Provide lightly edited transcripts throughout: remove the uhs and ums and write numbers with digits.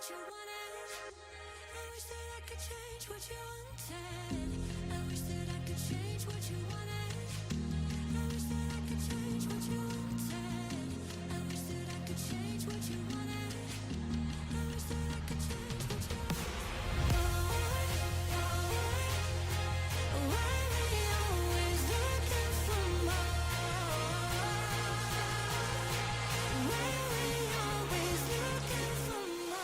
you wanted. I wish that I could change what you wanted. I wish that I could change what you wanted. I wish that I could change what you wanted. I wish that I could change what you wanted. I wish that I could change what you wanted. Why we always looking for more? Why we always looking for more?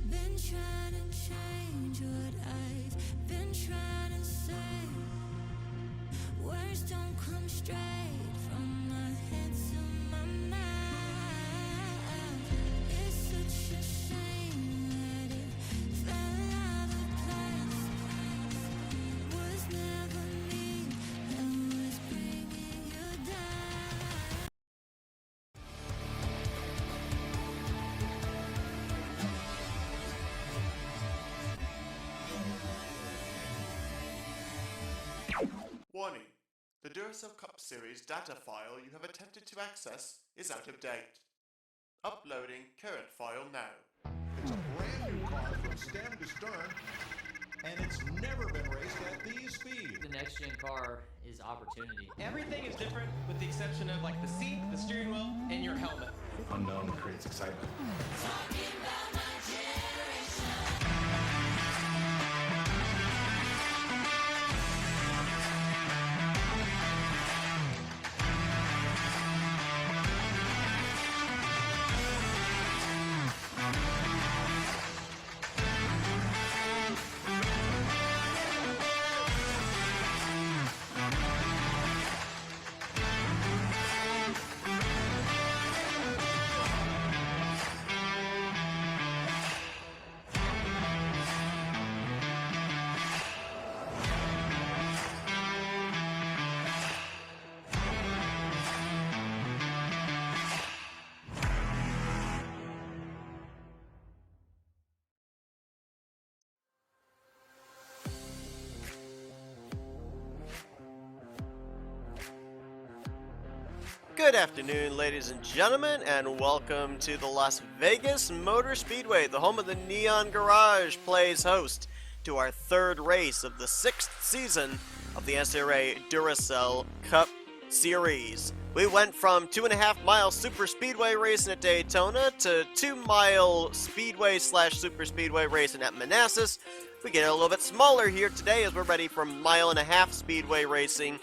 Been trying to change what I've been trying to say. Words don't come straight from my head to my mouth. It's such a shame that it fell out of place. Was never me that was bringing you down. Warning. The Duracell Cup Series data file you have attempted to access is out of date. Uploading current file now. It's a brand new car from stem to stern, and it's never been raced at these speeds. The next gen car is opportunity. Everything is different with the exception of like the seat, the steering wheel, and your helmet. Unknown creates excitement. Good afternoon, ladies and gentlemen, and welcome to the Las Vegas Motor Speedway. The home of the Neon Garage plays host to our third race of the 6th season of the NNSCRA Duracell Cup Series. We went from 2.5-mile super speedway racing at Daytona to 2-mile speedway / super speedway racing at Manassas. We get a little bit smaller here today as we're ready for 1.5-mile speedway racing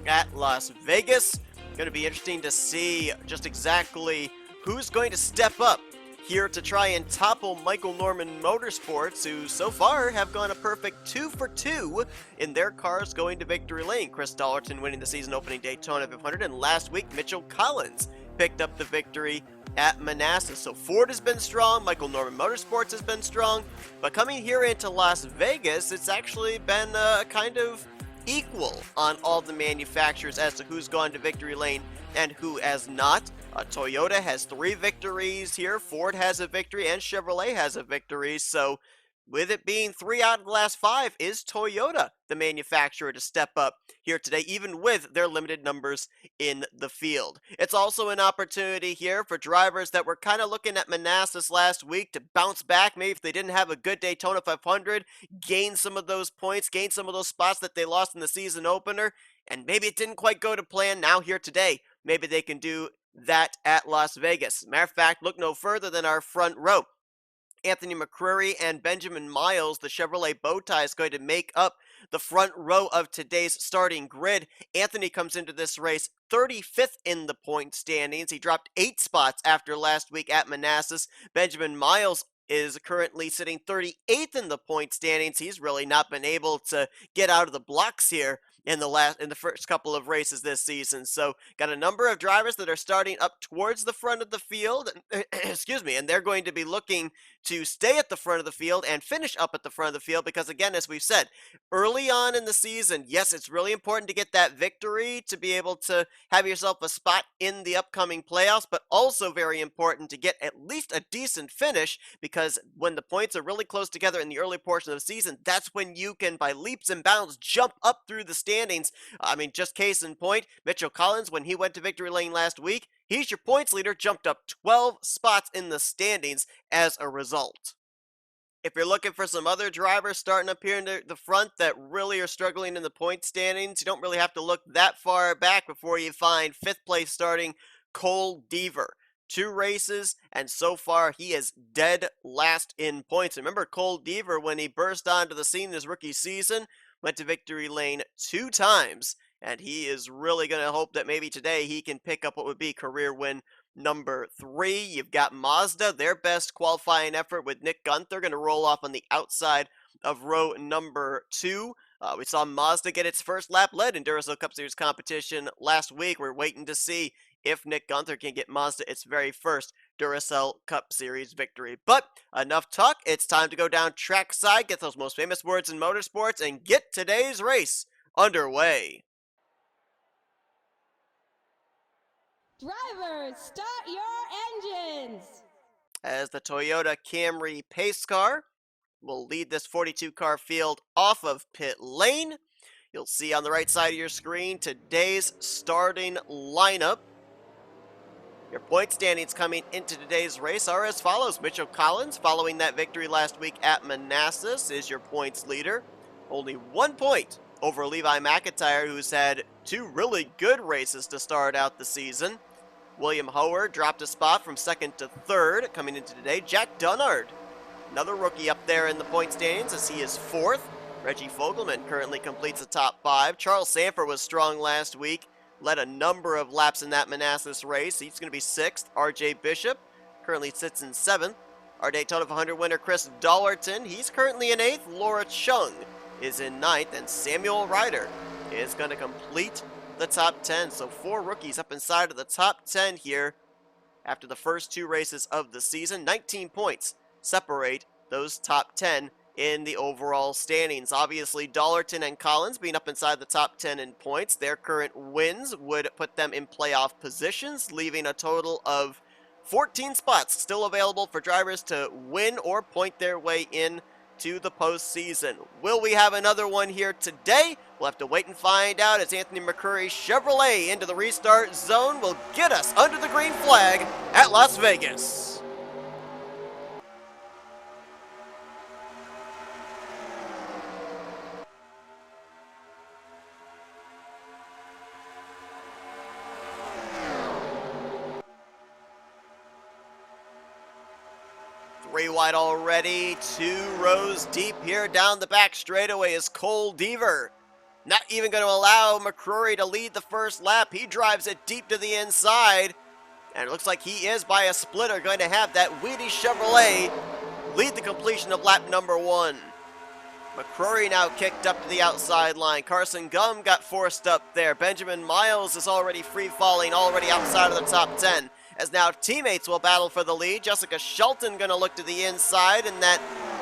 at Las Vegas. Going to be interesting to see just exactly who's going to step up here to try and topple Michael Norman Motorsports, who so far have gone a perfect 2 for 2 in their cars going to victory lane. Chris Dollerton winning the season opening Daytona 500, and last week Mitchell Collins picked up the victory at Manassas. So Ford has been strong, Michael Norman Motorsports has been strong, but coming here into Las Vegas, it's actually been kind of equal on all the manufacturers as to who's gone to victory lane and who has not. Toyota has 3 victories here, Ford has a victory, and Chevrolet has a victory, so with it being 3 out of the last 5, is Toyota the manufacturer to step up here today, even with their limited numbers in the field. It's also an opportunity here for drivers that were kind of looking at Manassas last week to bounce back, maybe if they didn't have a good Daytona 500, gain some of those points, gain some of those spots that they lost in the season opener, and maybe it didn't quite go to plan. Now here today, maybe they can do that at Las Vegas. Matter of fact, look no further than our front row. Anthony McCreary and Benjamin Miles, the Chevrolet bow tie, is going to make up the front row of today's starting grid. Anthony comes into this race 35th in the point standings. He dropped 8 spots after last week at Manassas. Benjamin Miles is currently sitting 38th in the point standings. He's really not been able to get out of the blocks here in the first couple of races this season. So got a number of drivers that are starting up towards the front of the field, excuse me, and they're going to be looking to stay at the front of the field and finish up at the front of the field because, again, as we've said, early on in the season, yes, it's really important to get that victory to be able to have yourself a spot in the upcoming playoffs, but also very important to get at least a decent finish because when the points are really close together in the early portion of the season, that's when you can, by leaps and bounds, jump up through the standings. I mean, just case in point, Mitchell Collins, when he went to victory lane last week, he's your points leader, jumped up 12 spots in the standings as a result. If you're looking for some other drivers starting up here in the front that really are struggling in the point standings, you don't really have to look that far back before you find 5th place starting Cole Deaver. 2 races, and so far he is dead last in points. Remember, Cole Deaver, when he burst onto the scene in his rookie season, went to victory lane 2 times, and he is really going to hope that maybe today he can pick up what would be career win number 3. You've got Mazda, their best qualifying effort with Nick Gunther, going to roll off on the outside of row number 2. We saw Mazda get its first lap led in Duracell Cup Series competition last week. We're waiting to see if Nick Gunther can get Mazda its very first Duracell Cup Series victory. But enough talk, it's time to go down trackside, get those most famous words in motorsports, and get today's race underway. Drivers, start your engines! As the Toyota Camry pace car will lead this 42 car field off of pit lane. You'll see on the right side of your screen today's starting lineup. Your point standings coming into today's race are as follows. Mitchell Collins, following that victory last week at Manassas, is your points leader. Only 1 point over Levi McIntyre, who's had 2 really good races to start out the season. William Howard dropped a spot from 2nd to 3rd coming into today. Jack Dunnard, another rookie up there in the point standings as he is 4th. Reggie Fogelman currently completes the top 5. Charles Sanford was strong last week, led a number of laps in that Manassas race. He's going to be 6th. RJ Bishop currently sits in 7th. Our Daytona 500 winner, Chris Dollarton, he's currently in 8th. Laura Chung is in 9th. And Samuel Ryder is going to complete the top 10. So 4 rookies up inside of the top 10 here after the first 2 races of the season. 19 points separate those top 10 in the overall standings. Obviously, Dollarton and Collins being up inside the top 10 in points. Their current wins would put them in playoff positions, leaving a total of 14 spots still available for drivers to win or point their way in to the postseason. Will we have another one here today? We'll have to wait and find out as Anthony McCreary's Chevrolet into the restart zone will get us under the green flag at Las Vegas. Three wide already, 2 rows deep here down the back straightaway is Cole Deaver. Not even going to allow McCreary to lead the first lap. He drives it deep to the inside. And it looks like he is, by a splitter, going to have that Wheaties Chevrolet lead the completion of lap number 1. McCreary now kicked up to the outside line. Carson Gum got forced up there. Benjamin Miles is already free-falling, already outside of the top 10. As now teammates will battle for the lead. Jessica Shelton going to look to the inside in that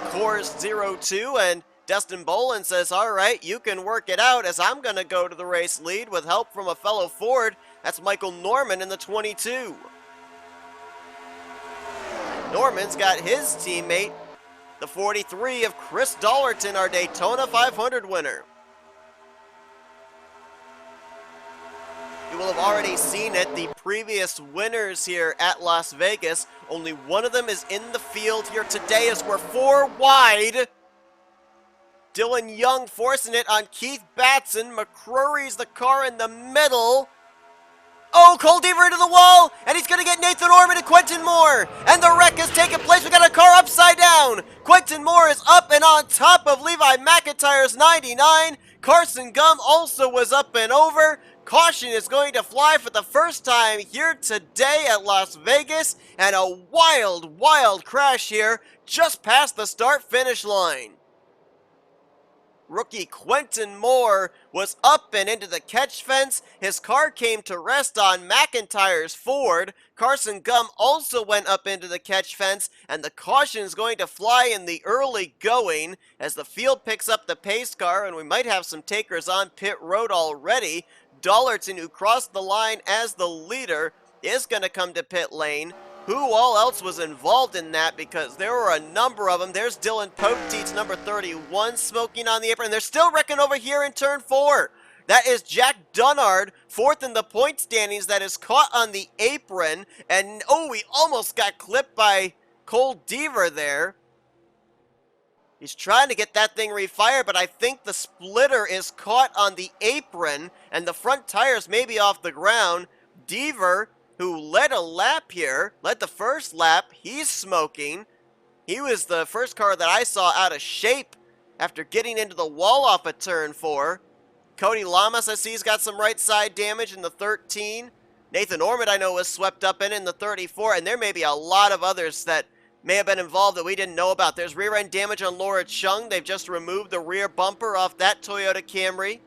Coors 02, and Destin Bolin says, all right, you can work it out as I'm going to go to the race lead with help from a fellow Ford. That's Michael Norman in the 22. Norman's got his teammate, the 43 of Chris Dollerton, our Daytona 500 winner. You will have already seen it, the previous winners here at Las Vegas. Only one of them is in the field here today as we're 4 wide. Dylan Young forcing it on Keith Batson. McCrory's the car in the middle. Oh, Cole Deaver into the wall, and he's going to get Nathan Orman and Quentin Moore. And the wreck has taken place. We got a car upside down. Quentin Moore is up and on top of Levi McIntyre's 99. Carson Gum also was up and over. Caution is going to fly for the first time here today at Las Vegas. And a wild, wild crash here just past the start-finish line. Rookie Quentin Moore was up and into the catch fence. His car came to rest on McIntyre's Ford. Carson Gum also went up into the catch fence, and the caution is going to fly in the early going as the field picks up the pace car, and we might have some takers on pit road already. Dollerton, who crossed the line as the leader, is going to come to pit lane. Who all else was involved in that? Because there were a number of them. There's Dylan Poteet's number 31 smoking on the apron. They're still wrecking over here in turn 4. That is Jack Dunnard, 4th in the point standings, that is caught on the apron. And, oh, he almost got clipped by Cole Deaver there. He's trying to get that thing refired, but I think the splitter is caught on the apron, and the front tires may be off the ground. Deaver, who led a lap here, led the first lap, he's smoking. He was the first car that I saw out of shape after getting into the wall off of turn 4. Cody Lamas, I see he's got some right side damage in the 13. Nathan Ormond, I know, was swept up in the 34, and there may be a lot of others that may have been involved that we didn't know about. There's rear end damage on Laura Chung. They've just removed the rear bumper off that Toyota Camry.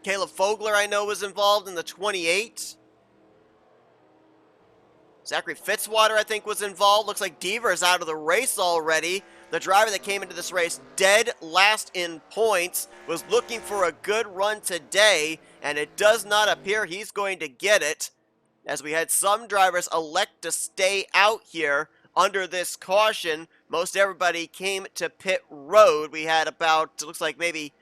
Caleb Fogler, I know, was involved in the 28. Zachary Fitzwater, I think, was involved. Looks like Deaver is out of the race already. The driver that came into this race dead last in points was looking for a good run today, and it does not appear he's going to get it, as we had some drivers elect to stay out here under this caution. Most everybody came to pit road. We had about, it looks like maybe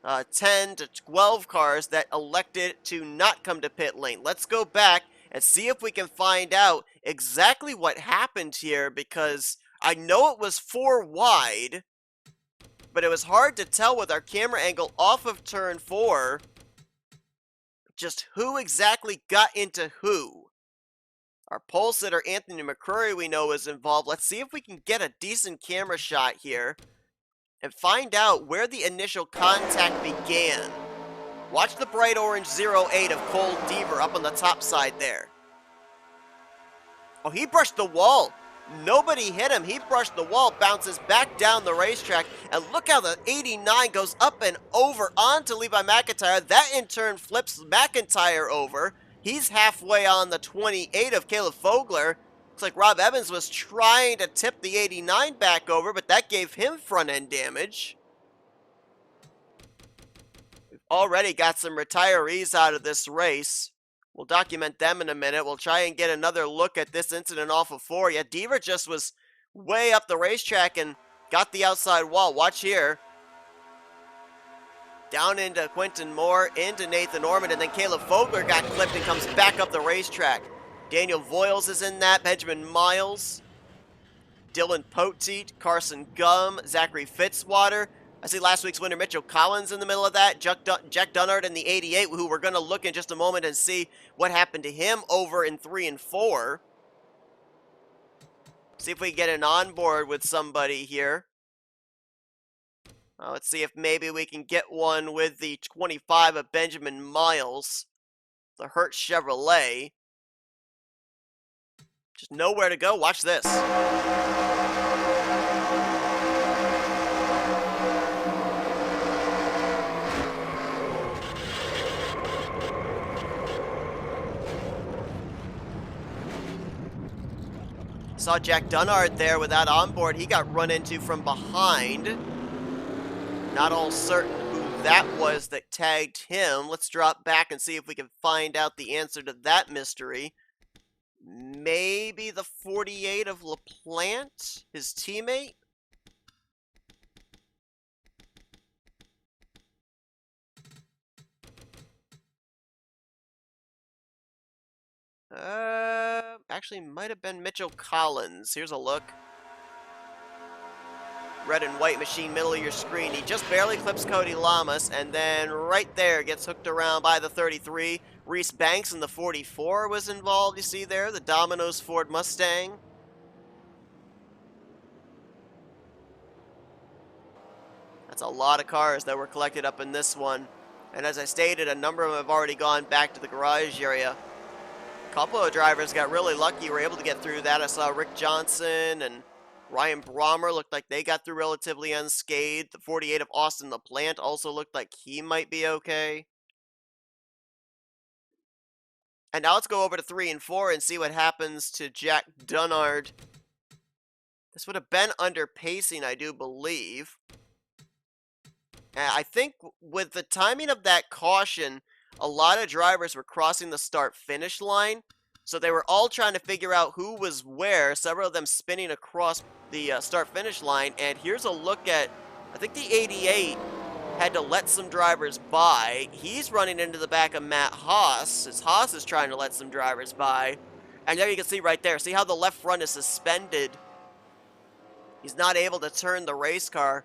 10 to 12 cars that elected to not come to pit lane. Let's go back and see if we can find out exactly what happened here, because I know it was 4 wide, but it was hard to tell with our camera angle off of turn 4 just who exactly got into who. Our pole sitter, Anthony McCrory, we know is involved. Let's see if we can get a decent camera shot here and find out where the initial contact began. Watch the bright orange 08 of Cole Deaver up on the top side there. Oh, he brushed the wall. Nobody hit him. He brushed the wall, bounces back down the racetrack, and look how the 89 goes up and over onto Levi McIntyre. That in turn flips McIntyre over. He's halfway on the 28 of Caleb Fogler. Looks like Rob Evans was trying to tip the 89 back over, but that gave him front-end damage. We've already got some retirees out of this race. We'll document them in a minute. We'll try and get another look at this incident off of 4. Yeah, Deaver just was way up the racetrack and got the outside wall. Watch here. Down into Quentin Moore, into Nathan Ormond, and then Caleb Fogler got clipped and comes back up the racetrack. Daniel Voiles is in that, Benjamin Miles, Dylan Poteet, Carson Gum, Zachary Fitzwater. I see last week's winner Mitchell Collins in the middle of that, Jack Dunnard in the 88, who we're going to look in just a moment and see what happened to him over in 3 and 4. See if we can get an onboard with somebody here. Let's see if maybe we can get one with the 25 of Benjamin Miles, the Hurt Chevrolet. Just nowhere to go. Watch this. Saw Jack Dunnard there without onboard. He got run into from behind. Not all certain who that was that tagged him. Let's drop back and see if we can find out the answer to that mystery. Maybe the 48 of LaPlante, his teammate? Actually might have been Mitchell Collins. Here's a look. Red and white machine, middle of your screen. He just barely clips Cody Lamas, and then right there gets hooked around by the 33. Reese Banks in the 44 was involved, you see there, the Domino's Ford Mustang. That's a lot of cars that were collected up in this one. And as I stated, a number of them have already gone back to the garage area. A couple of drivers got really lucky, were able to get through that. I saw Rick Johnson and Ryan Brommer looked like they got through relatively unscathed. The 48 of Austin LaPlante also looked like he might be okay. And now let's go over to 3 and 4 and see what happens to Jack Dunnard. This would have been under pacing, I do believe. And I think with the timing of that caution, a lot of drivers were crossing the start-finish line. So they were all trying to figure out who was where, several of them spinning across the start-finish line. And here's a look at, I think the 88 had to let some drivers by. He's running into the back of Matt Haas, as Haas is trying to let some drivers by. And there you can see right there, see how the left front is suspended? He's not able to turn the race car.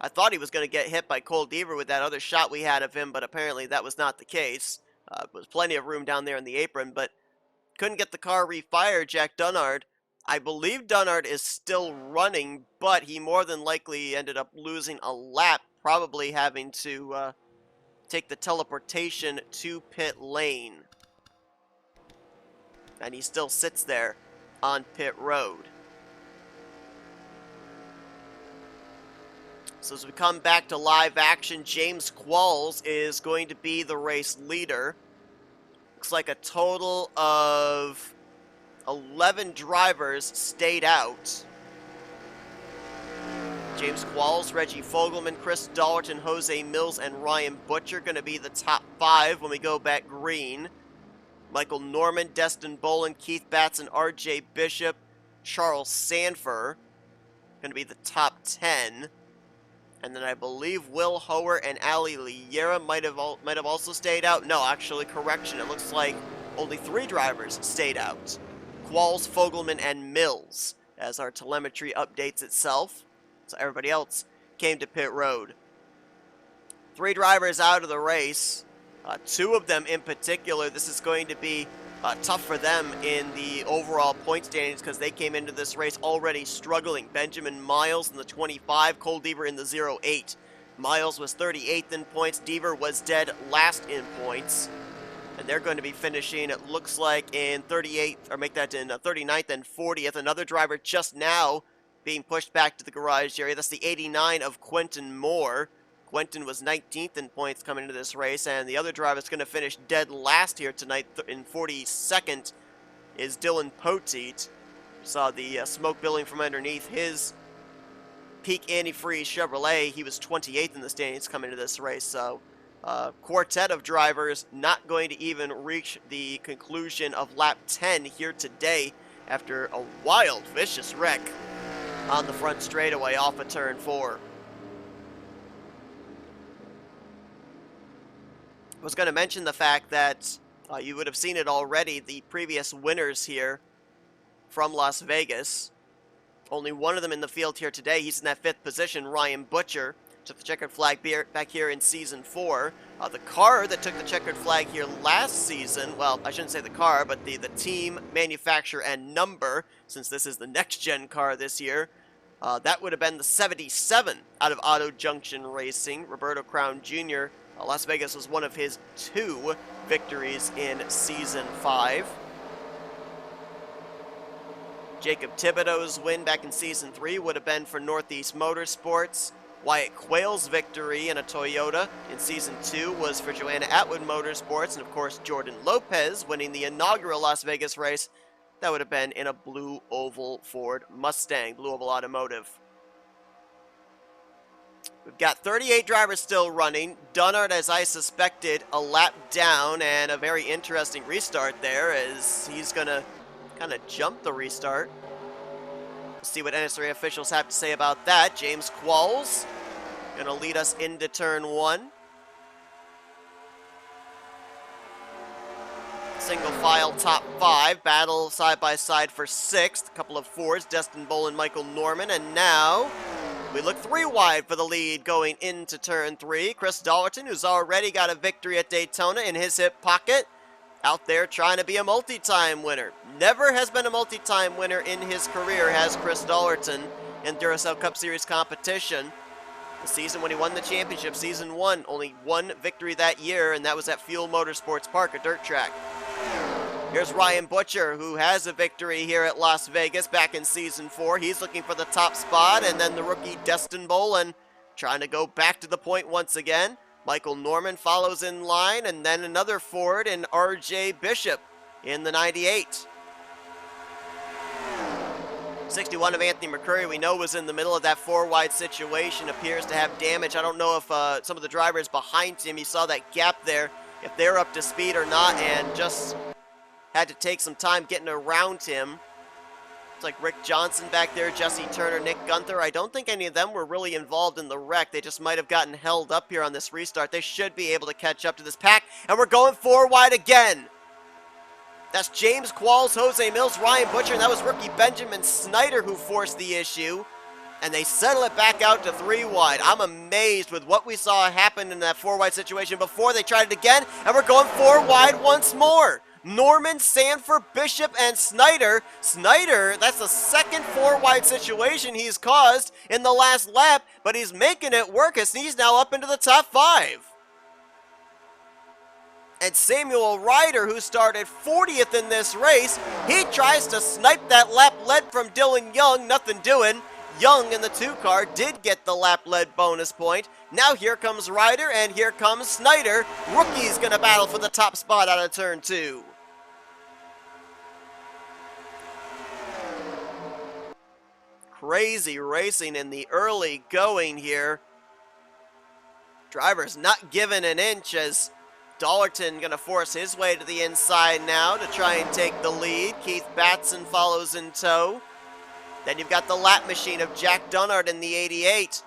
I thought he was going to get hit by Cole Deaver with that other shot we had of him, but apparently that was not the case. There was plenty of room down there in the apron, but couldn't get the car refired. Jack Dunnard, I believe Dunnard is still running, but he more than likely ended up losing a lap, probably having to take the teleportation to pit lane. And he still sits there on pit road. So as we come back to live action, James Qualls is going to be the race leader. Looks like a total of 11 drivers stayed out. James Qualls, Reggie Fogelman, Chris Dollerton, Jose Mills, and Ryan Butcher going to be the top 5 when we go back green. Michael Norman, Destin Bolin, Keith Batson, RJ Bishop, Charles Sanford going to be the top 10. And then I believe Will Hoer and Ali Liera might have also stayed out. No, actually, correction. It looks like only 3 drivers stayed out. Qualls, Fogelman, and Mills, as our telemetry updates itself. So everybody else came to pit road. 3 drivers out of the race. 2 of them in particular, this is going to be tough for them in the overall point standings because they came into this race already struggling. Benjamin Miles in the 25, Cole Deaver in the 08. Miles was 38th in points, Deaver was dead last in points. And they're going to be finishing, it looks like, in 38th, or make that in 39th and 40th. Another driver just now being pushed back to the garage area. That's the 89 of Quentin Moore. Quentin was 19th in points coming into this race, and the other driver that's going to finish dead last here tonight in 42nd is Dylan Poteet. Saw the smoke billowing from underneath his peak antifreeze Chevrolet. He was 28th in the standings coming into this race, so quartet of drivers not going to even reach the conclusion of lap 10 here today after a wild, vicious wreck on the front straightaway off of turn 4. I was going to mention the fact that you would have seen it already, the previous winners here from Las Vegas. Only one of them in the field here today. He's in that 5th position, Ryan Butcher. Took the checkered flag back here in Season 4. The car that took the checkered flag here last season, well, I shouldn't say the car, but the team, manufacturer, and number, since this is the next-gen car this year, that would have been the 77 out of Auto Junction Racing, Roberto Crown Jr. Las Vegas was one of his 2 victories in Season 5. Jacob Thibodeau's win back in Season 3 would have been for Northeast Motorsports. Wyatt Quayle's victory in a Toyota in Season 2 was for Joanna Atwood Motorsports. And of course, Jordan Lopez winning the inaugural Las Vegas race. That would have been in a Blue Oval Ford Mustang, Blue Oval Automotive. We've got 38 drivers still running. Dunnard, as I suspected, a lap down, and a very interesting restart there as he's going to kind of jump the restart. We'll see what NNSCRA officials have to say about that. James Qualls going to lead us into turn 1. Single file top 5, battle side by side for 6th. A couple of Fords, Destin Bowl and Michael Norman, and now we look 3 wide for the lead going into turn 3. Chris Dollerton, who's already got a victory at Daytona in his hip pocket, out there trying to be a multi-time winner. Never has been a multi-time winner in his career, has Chris Dollerton in Duracell Cup Series competition. The season when he won the championship, season 1, only 1 victory that year, and that was at Fuel Motorsports Park, a dirt track. Here's Ryan Butcher, who has a victory here at Las Vegas back in season 4. He's looking for the top spot, and then the rookie Destin Bolin trying to go back to the point once again. Michael Norman follows in line, and then another Ford and RJ Bishop in the 98. 61 of Anthony McCurry, we know, was in the middle of that 4-wide situation, appears to have damage. I don't know if some of the drivers behind him, you saw that gap there, if they're up to speed or not, and just had to take some time getting around him. It's like Rick Johnson back there, Jesse Turner, Nick Gunther. I don't think any of them were really involved in the wreck. They just might have gotten held up here on this restart. They should be able to catch up to this pack, and we're going 4 wide again. That's James Qualls, Jose Mills, Ryan Butcher, and that was rookie Benjamin Snyder who forced the issue. And they settle it back out to 3 wide. I'm amazed with what we saw happen in that 4-wide situation before. They tried it again, and we're going 4 wide once more. Norman, Sanford, Bishop, and Snyder. Snyder, that's the second 4-wide situation he's caused in the last lap, but he's making it work as he's now up into the top 5. And Samuel Ryder, who started 40th in this race, he tries to snipe that lap lead from Dylan Young, nothing doing. Young in the 2 car did get the lap lead bonus point. Now here comes Ryder, and here comes Snyder. Rookie's gonna battle for the top spot out of turn 2. Crazy racing in the early going here. Drivers not giving an inch as Dollerton going to force his way to the inside now to try and take the lead. Keith Batson follows in tow. Then you've got the lap machine of Jack Dunnard in the 88,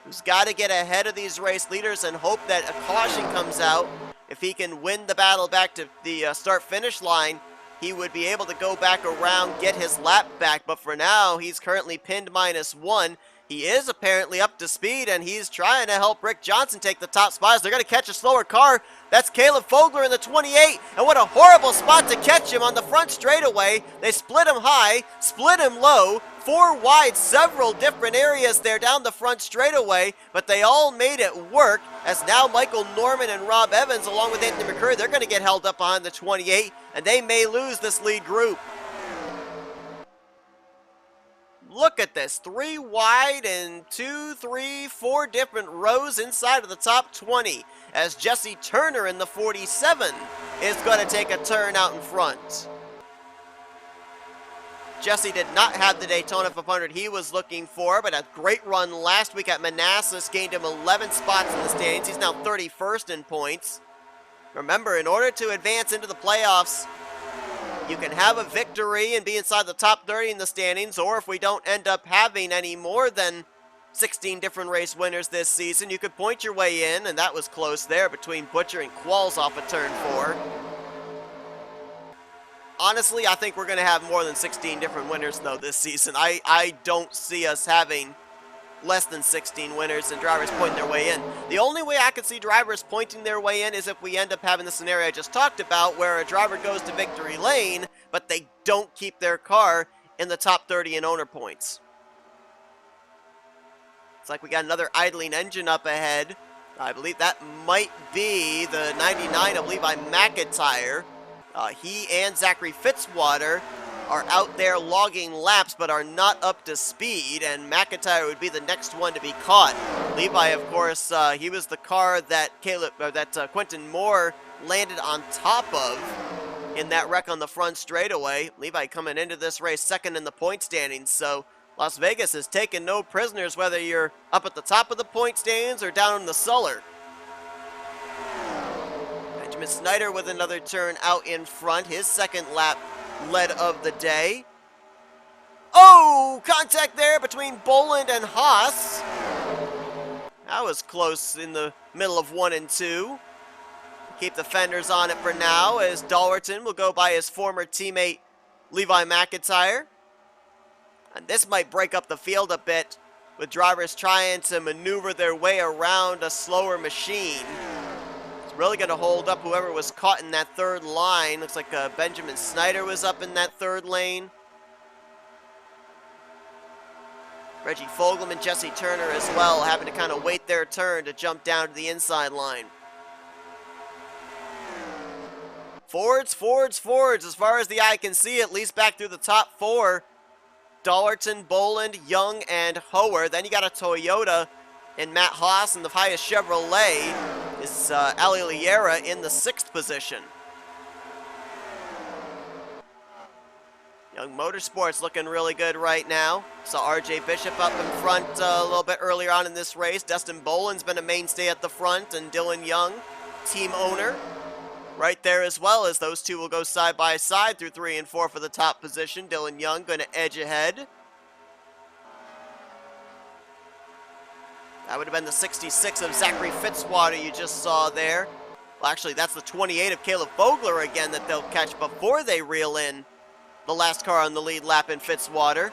who's got to get ahead of these race leaders and hope that a caution comes out. If he can win the battle back to the start-finish line, he would be able to go back around, get his lap back. But for now, he's currently pinned -1. He is apparently up to speed, and he's trying to help Rick Johnson take the top spots. They're going to catch a slower car. That's Caleb Fogler in the 28, and what a horrible spot to catch him on the front straightaway. They split him high, split him low, 4 wide, several different areas there down the front straightaway, but they all made it work, as now Michael Norman and Rob Evans, along with Anthony McCurry, they're going to get held up behind the 28, and they may lose this lead group. Look at this, 3 wide and 2, 3, 4 different rows inside of the top 20, as Jesse Turner in the 47 is going to take a turn out in front. Jesse did not have the Daytona 500 he was looking for, but a great run last week at Manassas gained him 11 spots in the standings. He's now 31st in points. Remember, in order to advance into the playoffs, you can have a victory and be inside the top 30 in the standings, or if we don't end up having any more than 16 different race winners this season, you could point your way in, and that was close there between Butcher and Qualls off of turn 4. Honestly, I think we're going to have more than 16 different winners, though, this season. I don't see us having less than 16 winners and drivers pointing their way in. The only way I could see drivers pointing their way in is if we end up having the scenario I just talked about, where a driver goes to victory lane, but they don't keep their car in the top 30 in owner points. It's like we got another idling engine up ahead. I believe that might be the 99 of Levi McIntyre. He and Zachary Fitzwater are out there logging laps but are not up to speed, and McIntyre would be the next one to be caught. Levi, of course, he was the car that Quentin Moore landed on top of in that wreck on the front straightaway. Levi coming into this race second in the point standings, so Las Vegas has taken no prisoners, whether you're up at the top of the point stands or down in the cellar. Benjamin Snyder with another turn out in front, his second lap lead of the day. Oh, contact there between Boland and Haas. That was close in the middle of 1 and 2. Keep the fenders on it for now, as Dallerton will go by his former teammate Levi McIntyre. And this might break up the field a bit, with drivers trying to maneuver their way around a slower machine. It's really going to hold up whoever was caught in that third line. Looks like Benjamin Snyder was up in that third lane. Reggie Fogelman, Jesse Turner as well, having to kind of wait their turn to jump down to the inside line. Fords, Fords, Fords, as far as the eye can see, at least back through the top 4. Dallerton, Boland, Young, and Hoer. Then you got a Toyota in Matt Haas, and the highest Chevrolet is Ali Liera in the 6th position. Young Motorsports looking really good right now. Saw RJ Bishop up in front a little bit earlier on in this race. Dustin Boland's been a mainstay at the front, and Dylan Young, team owner, right there as well, as those two will go side by side through 3 and 4 for the top position. Dylan Young going to edge ahead. That would have been the 66 of Zachary Fitzwater you just saw there. Well, actually, that's the 28 of Caleb Vogler again that they'll catch before they reel in the last car on the lead lap in Fitzwater.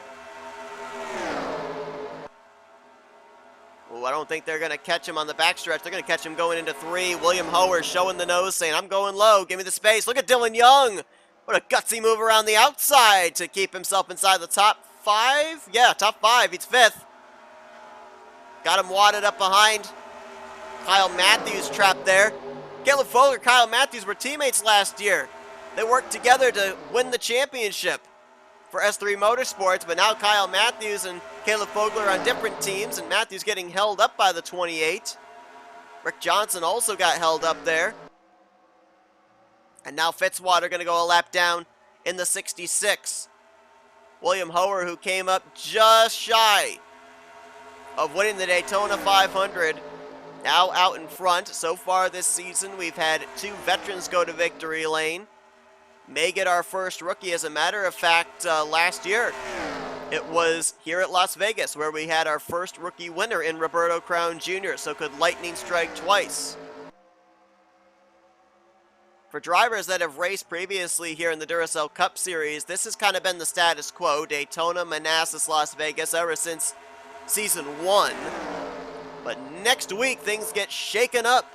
I don't think they're going to catch him on the backstretch. They're going to catch him going into 3. William Hoer showing the nose, saying, I'm going low. Give me the space. Look at Dylan Young. What a gutsy move around the outside to keep himself inside the top 5. Yeah, top 5. He's 5th. Got him wadded up behind Kyle Matthews trapped there. Caleb Vogler, Kyle Matthews were teammates last year. They worked together to win the championship for S3 Motorsports, but now Kyle Matthews and Caleb Vogler on different teams, and Matthews getting held up by the 28. Rick Johnson also got held up there. And now Fitzwater going to go a lap down in the 66. William Hoer, who came up just shy of winning the Daytona 500, now out in front. So far this season, we've had 2 veterans go to victory lane. May get our first rookie. As a matter of fact, last year, it was here at Las Vegas where we had our first rookie winner in Roberto Crown Jr., so could lightning strike twice. For drivers that have raced previously here in the Duracell Cup Series, this has kind of been the status quo. Daytona, Manassas, Las Vegas, ever since Season 1. But next week, things get shaken up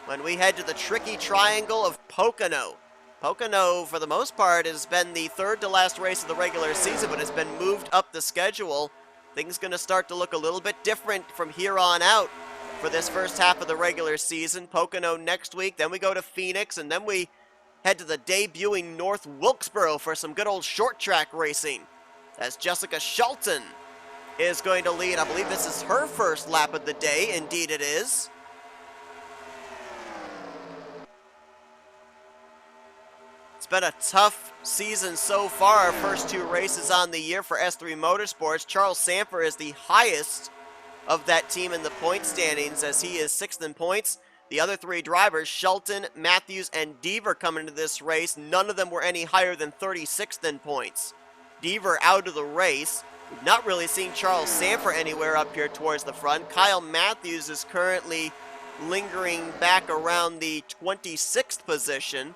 when we head to the tricky triangle of Pocono. Pocono, for the most part, has been the 3rd to last race of the regular season, but it's been moved up the schedule. Things going to start to look a little bit different from here on out for this first half of the regular season. Pocono next week, then we go to Phoenix, and then we head to the debuting North Wilkesboro for some good old short track racing, as Jessica Shelton is going to lead. I believe this is her first lap of the day. Indeed it is. It's been a tough season so far. Our first 2 races on the year for S3 Motorsports. Charles Sanford is the highest of that team in the point standings, as he is 6th in points. The other 3 drivers, Shelton, Matthews, and Deaver, come into this race. None of them were any higher than 36th in points. Deaver out of the race. We've not really seen Charles Sanford anywhere up here towards the front. Kyle Matthews is currently lingering back around the 26th position.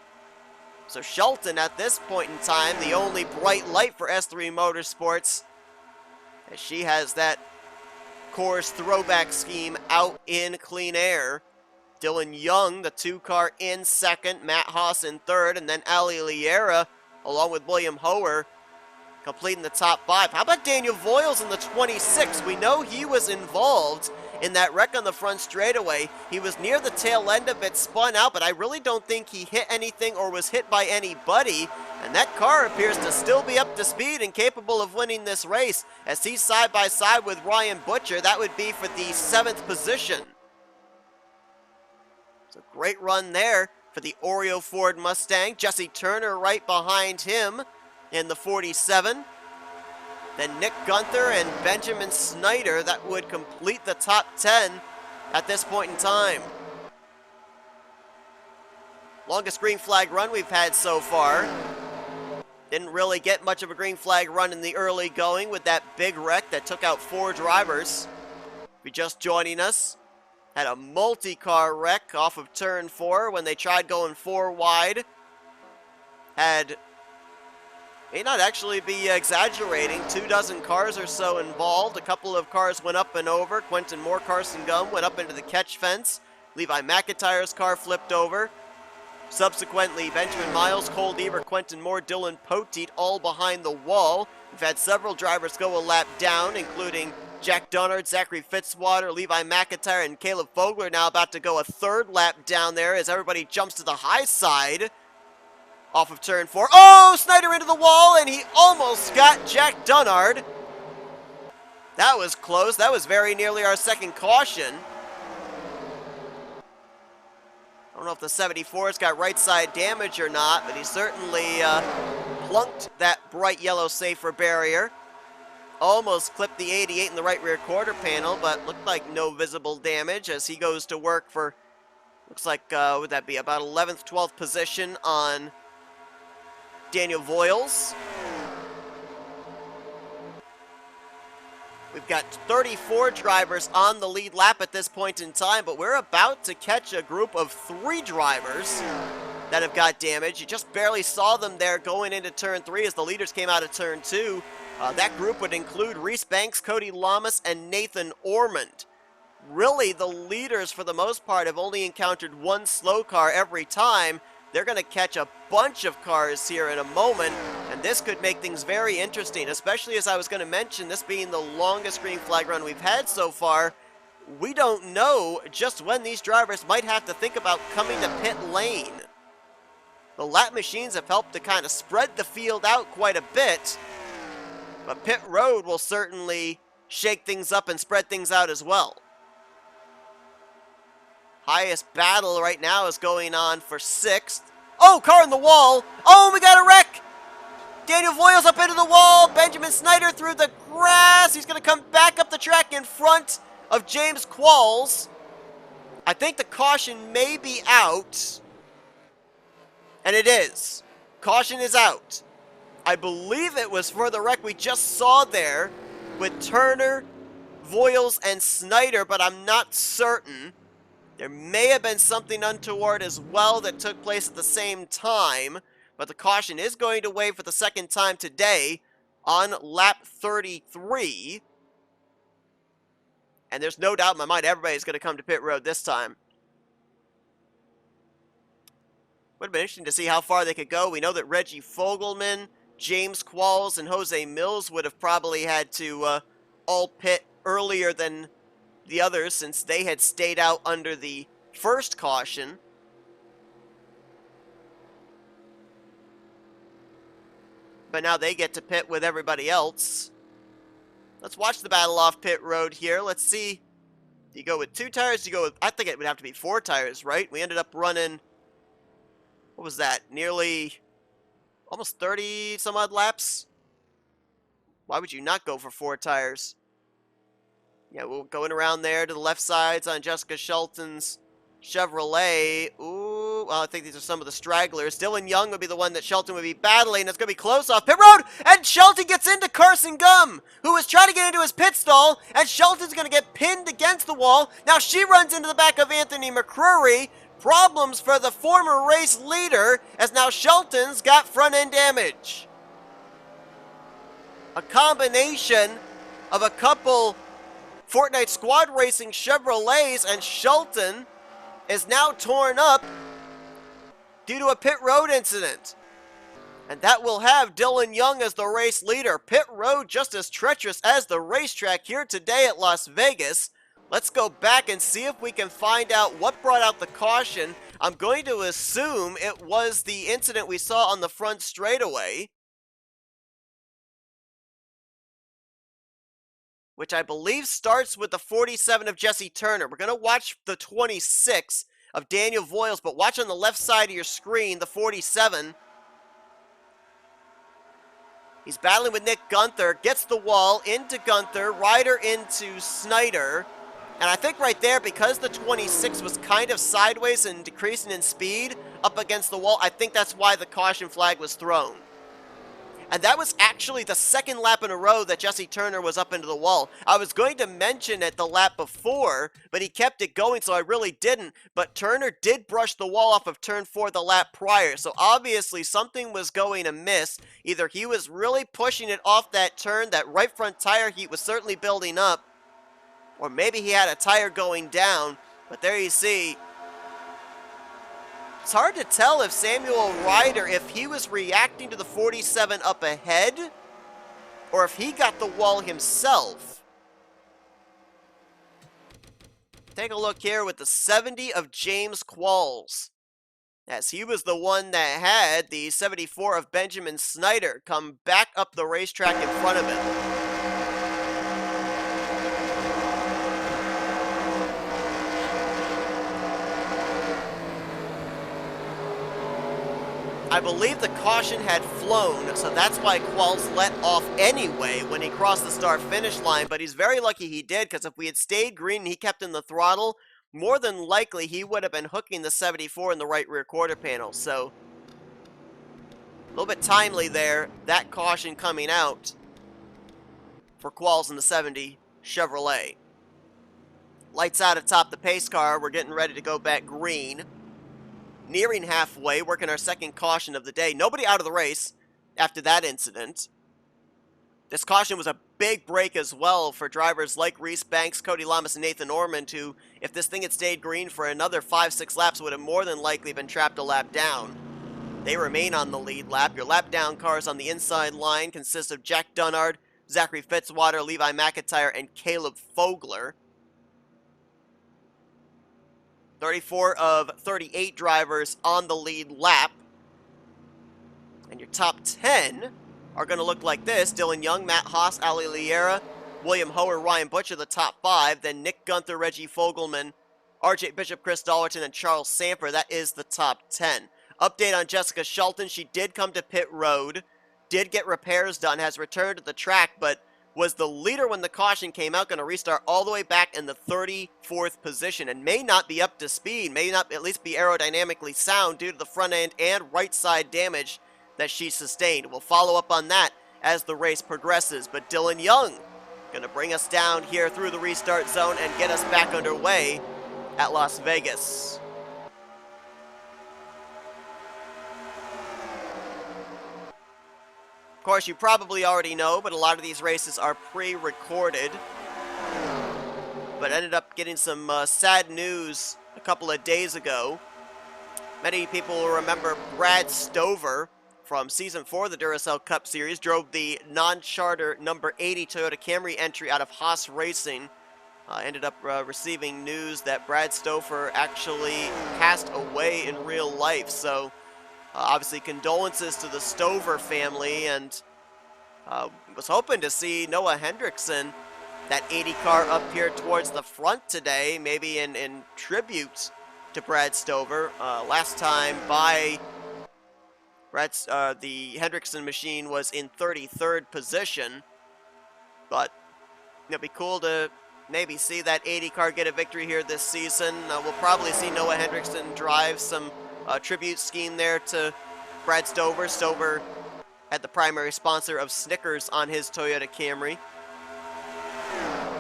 So Shelton, at this point in time, the only bright light for S3 Motorsports, as she has that course throwback scheme out in clean air. Dylan Young, the 2-car, in 2nd, Matt Haas in 3rd, and then Ali Liera, along with William Hoer, completing the top 5. How about Daniel Voiles in the 26? We know he was involved in that wreck on the front straightaway. He was near the tail end of it, spun out, but I really don't think he hit anything or was hit by anybody. And that car appears to still be up to speed and capable of winning this race, as he's side by side with Ryan Butcher. That would be for the 7th position. So great run there for the Oreo Ford Mustang. Jesse Turner right behind him in the 47. then Nick Gunther and Benjamin Snyder. That would complete the top 10 at this point in time. Longest green flag run we've had so far. Didn't really get much of a green flag run in the early going with that big wreck that took out 4 drivers. If you're just joining us, had a multi-car wreck off of turn 4 when they tried going 4 wide. May not actually be exaggerating, 24 cars or so involved. A couple of cars went up and over. Quentin Moore, Carson Gum went up into the catch fence. Levi McIntyre's car flipped over. Subsequently, Benjamin Miles, Cole Deaver, Quentin Moore, Dylan Poteet all behind the wall. We've had several drivers go a lap down, including Jack Dunnard, Zachary Fitzwater, Levi McIntyre, and Caleb Vogler now about to go a 3rd lap down there as everybody jumps to the high side off of turn 4. Oh, Snyder into the wall, and he almost got Jack Dunnard. That was close. That was very nearly our second caution. I don't know if the 74's got right side damage or not, but he certainly plunked that bright yellow safer barrier. Almost clipped the 88 in the right rear quarter panel, but looked like no visible damage as he goes to work for, looks like, would that be about 11th, 12th position on Daniel Voiles. We've got 34 drivers on the lead lap at this point in time, but we're about to catch a group of 3 drivers that have got damage. You just barely saw them there going into turn 3 as the leaders came out of turn 2. That group would include Reese Banks, Cody Lamas, and Nathan Ormond. Really, the leaders, for the most part, have only encountered 1 slow car every time. They're going to catch a bunch of cars here in a moment, and this could make things very interesting, especially as I was going to mention, this being the longest green flag run we've had so far. We don't know just when these drivers might have to think about coming to pit lane. The lap machines have helped to kind of spread the field out quite a bit, but pit road will certainly shake things up and spread things out as well. Highest battle right now is going on for 6th. Oh, car in the wall. Oh, we got a wreck. Daniel Voiles up into the wall. Benjamin Snyder through the grass. He's going to come back up the track in front of James Qualls. I think the caution may be out. And it is. Caution is out. I believe it was for the wreck we just saw there with Turner, Voiles, and Snyder, but I'm not certain. There may have been something untoward as well that took place at the same time, but the caution is going to wave for the second time today on lap 33. And there's no doubt in my mind everybody's going to come to pit road this time. Would have been interesting to see how far they could go. We know that Reggie Fogelman, James Qualls, and Jose Mills would have probably had to all pit earlier than the others since they had stayed out under the first caution. But now they get to pit with everybody else. Let's watch the battle off pit road here. Let's see. Do you go with 2 tires? Do you go with, I think it would have to be 4 tires, right? We ended up running, what was that? Nearly almost 30 some odd laps. Why would you not go for 4 tires? Yeah, we're going around there to the left sides on Jessica Shelton's Chevrolet. Ooh, well, I think these are some of the stragglers. Dylan Young would be the one that Shelton would be battling. It's going to be close off pit road, and Shelton gets into Carson Gum, who was trying to get into his pit stall, and Shelton's going to get pinned against the wall. Now she runs into the back of Anthony McCrory. Problems for the former race leader, as now Shelton's got front-end damage. A combination of a couple Fortnite Squad Racing Chevrolets, and Shelton is now torn up due to a pit road incident. And that will have Dylan Young as the race leader. Pit road just as treacherous as the racetrack here today at Las Vegas. Let's go back and see if we can find out what brought out the caution. I'm going to assume it was the incident we saw on the front straightaway, which I believe starts with the 47 of Jesse Turner. We're going to watch the 26 of Daniel Voiles, but watch on the left side of your screen the 47. He's battling with Nick Gunther, gets the wall into Gunther, Ryder into Snyder. And I think right there, because the 26 was kind of sideways and decreasing in speed up against the wall, I think that's why the caution flag was thrown. And that was actually the second lap in a row that Jesse Turner was up into the wall. I was going to mention it the lap before, but he kept it going, so I really didn't. But Turner did brush the wall off of turn 4 the lap prior, so obviously something was going amiss. Either he was really pushing it off that turn, that right front tire heat was certainly building up, or maybe he had a tire going down. But there you see, it's hard to tell if Samuel Ryder, if he was reacting to the 47 up ahead, or if he got the wall himself. Take a look here with the 70 of James Qualls, as he was the one that had the 74 of Benjamin Snyder come back up the racetrack in front of him. I believe the caution had flown, so that's why Qualls let off anyway when he crossed the start-finish line, but he's very lucky he did, because if we had stayed green and he kept in the throttle, more than likely he would have been hooking the 74 in the right rear quarter panel, so a little bit timely there, that caution coming out for Qualls in the 70 Chevrolet. Lights out atop the pace car, we're getting ready to go back green. Nearing halfway, working our second caution of the day. Nobody out of the race after that incident. This caution was a big break as well for drivers like Reese Banks, Cody Lamas, and Nathan Ormond, who, if this thing had stayed green for another 5-6 laps, would have more than likely been trapped a lap down. They remain on the lead lap. Your lap down cars on the inside line consist of Jack Dunnard, Zachary Fitzwater, Levi McIntyre, and Caleb Fogler. 34 of 38 drivers on the lead lap. And your top 10 are going to look like this. Dylan Young, Matt Haas, Ali Liera, William Hoer, Ryan Butcher, the top 5. Then Nick Gunther, Reggie Fogelman, RJ Bishop, Chris Dollerton, and Charles Samper. That is the top 10. Update on Jessica Shelton. She did come to pit road, did get repairs done, has returned to the track, but was the leader when the caution came out, going to restart all the way back in the 34th position, and may not be up to speed, may not at least be aerodynamically sound due to the front end and right side damage that she sustained. We'll follow up on that as the race progresses, but Dylan Young going to bring us down here through the restart zone and get us back underway at Las Vegas. Of course, you probably already know, but a lot of these races are pre-recorded. But ended up getting some sad news a couple of days ago. Many people will remember Brad Stover from Season 4 of the Duracell Cup Series. Drove the non-charter number 80 Toyota Camry entry out of Haas Racing. Ended up receiving news that Brad Stover actually passed away in real life. So obviously condolences to the Stover family, and was hoping to see Noah Hendrickson, that 80 car, up here towards the front today, maybe in tribute to Brad Stover. Last time by the Hendrickson machine was in 33rd position, but it'd be cool to maybe see that 80 car get a victory here this season. We'll probably see Noah Hendrickson drive some tribute scheme there to Brad Stover. Stover had the primary sponsor of Snickers on his Toyota Camry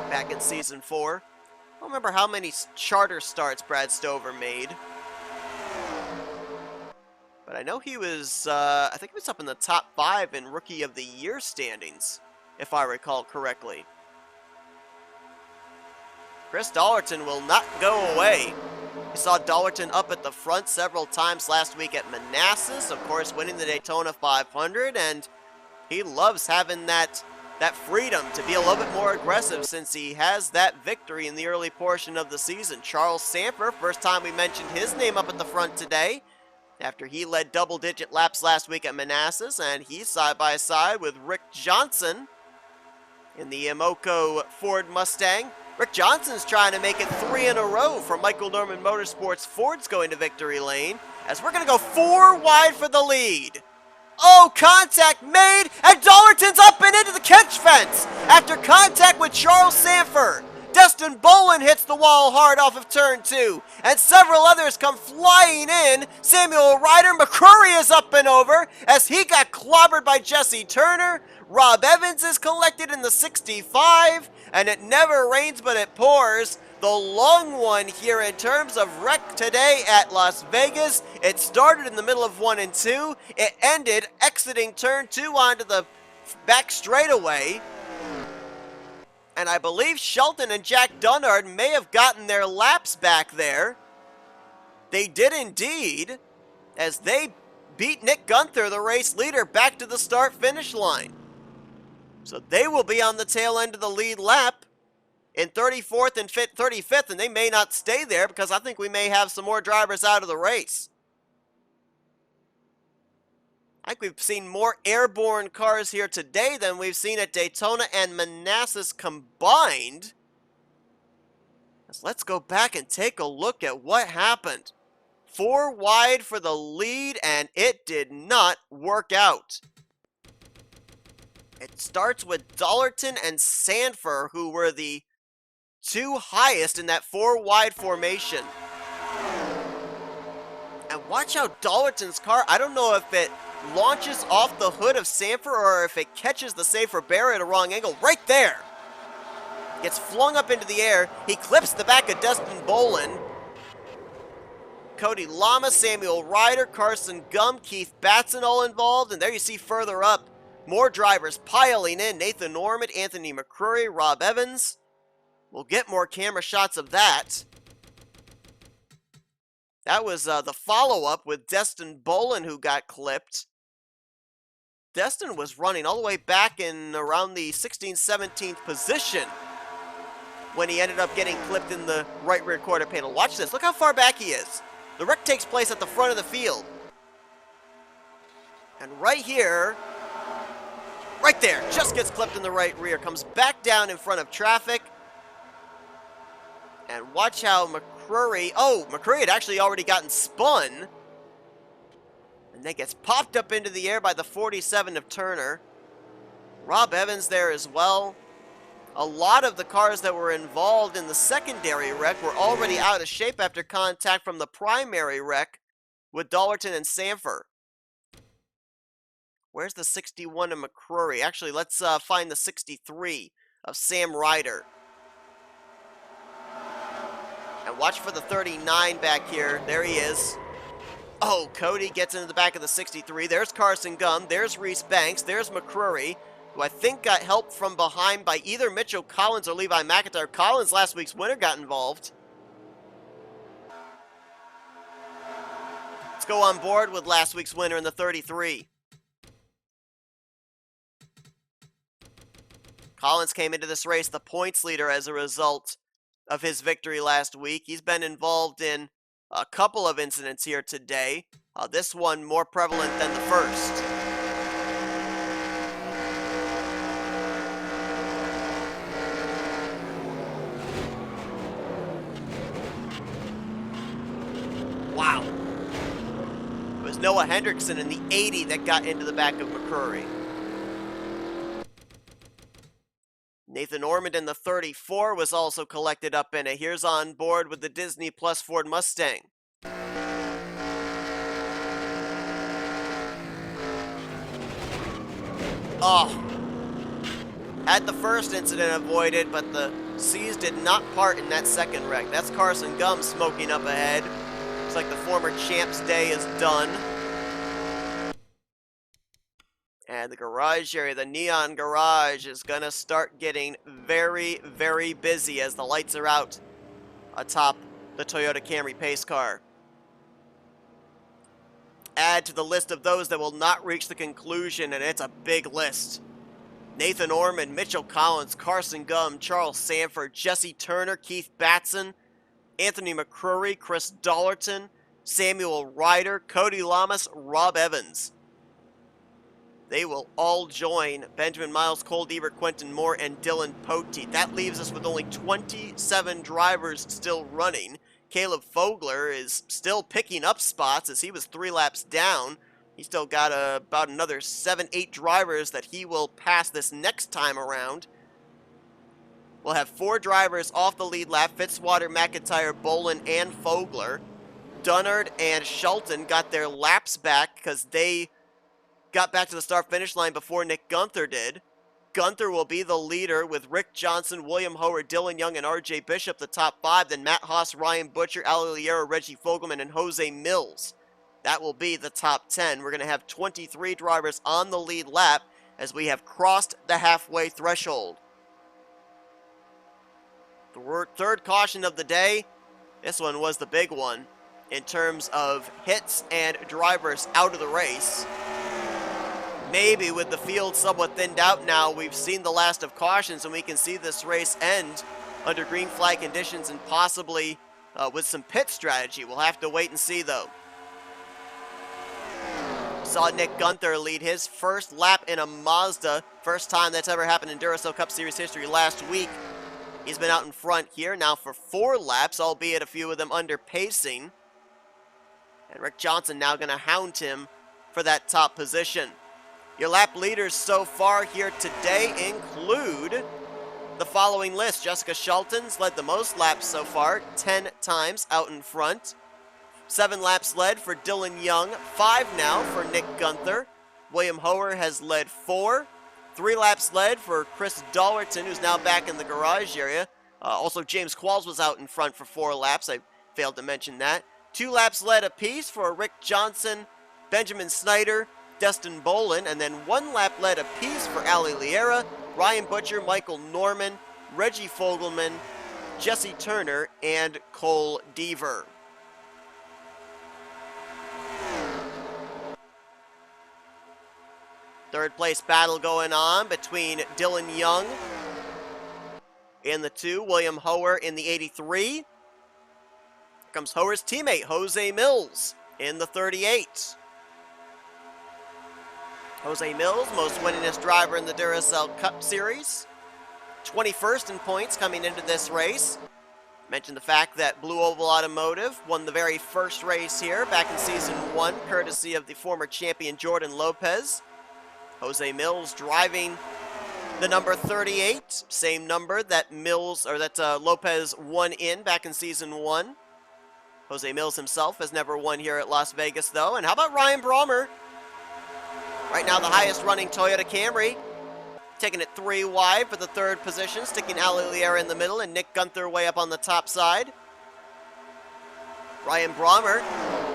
back in Season 4. I don't remember how many charter starts Brad Stover made, but I know he was, I think he was up in the top 5 in Rookie of the Year standings, if I recall correctly. Chris Dollerton will not go away. We saw Dollerton up at the front several times last week at Manassas, of course winning the Daytona 500, and he loves having that freedom to be a little bit more aggressive since he has that victory in the early portion of the season. Charles Samper, first time we mentioned his name up at the front today, after he led double-digit laps last week at Manassas, and he's side by side with Rick Johnson in the Emoco Ford Mustang. Rick Johnson's trying to make it 3 in a row for Michael Norman Motorsports. Ford's going to victory lane, as we're going to go 4 wide for the lead. Oh, contact made, and Dollarton's up and into the catch fence after contact with Charles Sanford. Destin Bolin hits the wall hard off of turn 2, and several others come flying in. Samuel Ryder McCrory is up and over as he got clobbered by Jesse Turner. Rob Evans is collected in the 65, and it never rains but it pours. The long one here in terms of wreck today at Las Vegas. It started in the middle of 1 and 2. It ended exiting turn 2 onto the back straightaway. And I believe Shelton and Jack Dunnard may have gotten their laps back there. They did indeed, as they beat Nick Gunther, the race leader, back to the start-finish line. So they will be on the tail end of the lead lap in 34th and 35th, and they may not stay there because I think we may have some more drivers out of the race. I think we've seen more airborne cars here today than we've seen at Daytona and Manassas combined. So let's go back and take a look at what happened. 4 wide for the lead, and it did not work out. It starts with Dollarton and Sanford, who were the 2 highest in that 4 wide formation. And watch out, Dollarton's car, I don't know if it launches off the hood of Sanford or if it catches the safer barrier at a wrong angle. Right there! Gets flung up into the air. He clips the back of Dustin Bolin. Cody Lama, Samuel Ryder, Carson Gum, Keith Batson all involved. And there you see further up, more drivers piling in. Nathan Norman, Anthony McCrory, Rob Evans. We'll get more camera shots of that. That was the follow-up with Destin Bolin, who got clipped. Destin was running all the way back in around the 16th, 17th position when he ended up getting clipped in the right rear quarter panel. Watch this. Look how far back he is. The wreck takes place at the front of the field. And right here, right there, just gets clipped in the right rear. Comes back down in front of traffic. And watch how McCrory had actually already gotten spun. And then gets popped up into the air by the 47 of Turner. Rob Evans there as well. A lot of the cars that were involved in the secondary wreck were already out of shape after contact from the primary wreck with Dollarton and Sanford. Where's the 61 of McCrory? Actually, let's find the 63 of Sam Ryder. And watch for the 39 back here. There he is. Oh, Cody gets into the back of the 63. There's Carson Gum. There's Reese Banks. There's McCrory, who I think got help from behind by either Mitchell Collins or Levi McIntyre. Collins, last week's winner, got involved. Let's go on board with last week's winner in the 33. Collins came into this race the points leader as a result of his victory last week. He's been involved in a couple of incidents here today. This one more prevalent than the first. Wow. It was Noah Hendrickson in the 80 that got into the back of McCrory. Nathan Ormond in the 34 was also collected up in it. Here's on board with the Disney Plus Ford Mustang. Oh. Had the first incident avoided, but the seas did not part in that second wreck. That's Carson Gum smoking up ahead. Looks like the former champ's day is done. And the garage area, the Neon Garage, is going to start getting very, very busy as the lights are out atop the Toyota Camry pace car. Add to the list of those that will not reach the conclusion, and it's a big list. Nathan Orman, Mitchell Collins, Carson Gum, Charles Sanford, Jesse Turner, Keith Batson, Anthony McCrory, Chris Dollarton, Samuel Ryder, Cody Lamas, Rob Evans. They will all join Benjamin Miles, Cole Deaver, Quentin Moore, and Dylan Poteet. That leaves us with only 27 drivers still running. Caleb Fogler is still picking up spots as he was 3 laps down. He's still got about another 7-8 drivers that he will pass this next time around. We'll have 4 drivers off the lead lap: Fitzwater, McIntyre, Bolin, and Fogler. Dunnard and Shelton got their laps back because they got back to the start-finish line before Nick Gunther did. Gunther will be the leader with Rick Johnson, William Howard, Dylan Young, and RJ Bishop, the top 5. Then Matt Haas, Ryan Butcher, Ali Liera, Reggie Fogelman, and Jose Mills. That will be the top 10. We're going to have 23 drivers on the lead lap as we have crossed the halfway threshold. The third caution of the day, this one was the big one in terms of hits and drivers out of the race. Maybe with the field somewhat thinned out now, we've seen the last of cautions and we can see this race end under green flag conditions and possibly with some pit strategy. We'll have to wait and see though. Saw Nick Gunther lead his first lap in a Mazda. First time that's ever happened in Duracell Cup Series history last week. He's been out in front here now for 4 laps, albeit a few of them under pacing. And Rick Johnson now going to hound him for that top position. Your lap leaders so far here today include the following list. Jessica Shelton's led the most laps so far, 10 times out in front. 7 laps led for Dylan Young, 5 now for Nick Gunther. William Howard has led 4. 3 laps led for Chris Dollerton, who's now back in the garage area. Also, James Qualls was out in front for 4 laps. I failed to mention that. 2 laps led apiece for Rick Johnson, Benjamin Snyder, Destin Bolin, and then 1 lap led apiece for Ali Liera, Ryan Butcher, Michael Norman, Reggie Fogelman, Jesse Turner, and Cole Deaver. Third place battle going on between Dylan Young in the 2, William Howard in the 83. Here comes Howard's teammate, Jose Mills, in the 38. Jose Mills, most winningest driver in the Duracell Cup Series. 21st in points coming into this race. Mentioned the fact that Blue Oval Automotive won the very first race here back in Season 1, courtesy of the former champion Jordan Lopez. Jose Mills driving the number 38, same number that Lopez won in back in Season 1. Jose Mills himself has never won here at Las Vegas, though. And how about Ryan Brommer? Right now, the highest running Toyota Camry, taking it 3 wide for the 3rd position, sticking Ali Liera in the middle and Nick Gunther way up on the top side. Ryan Brommer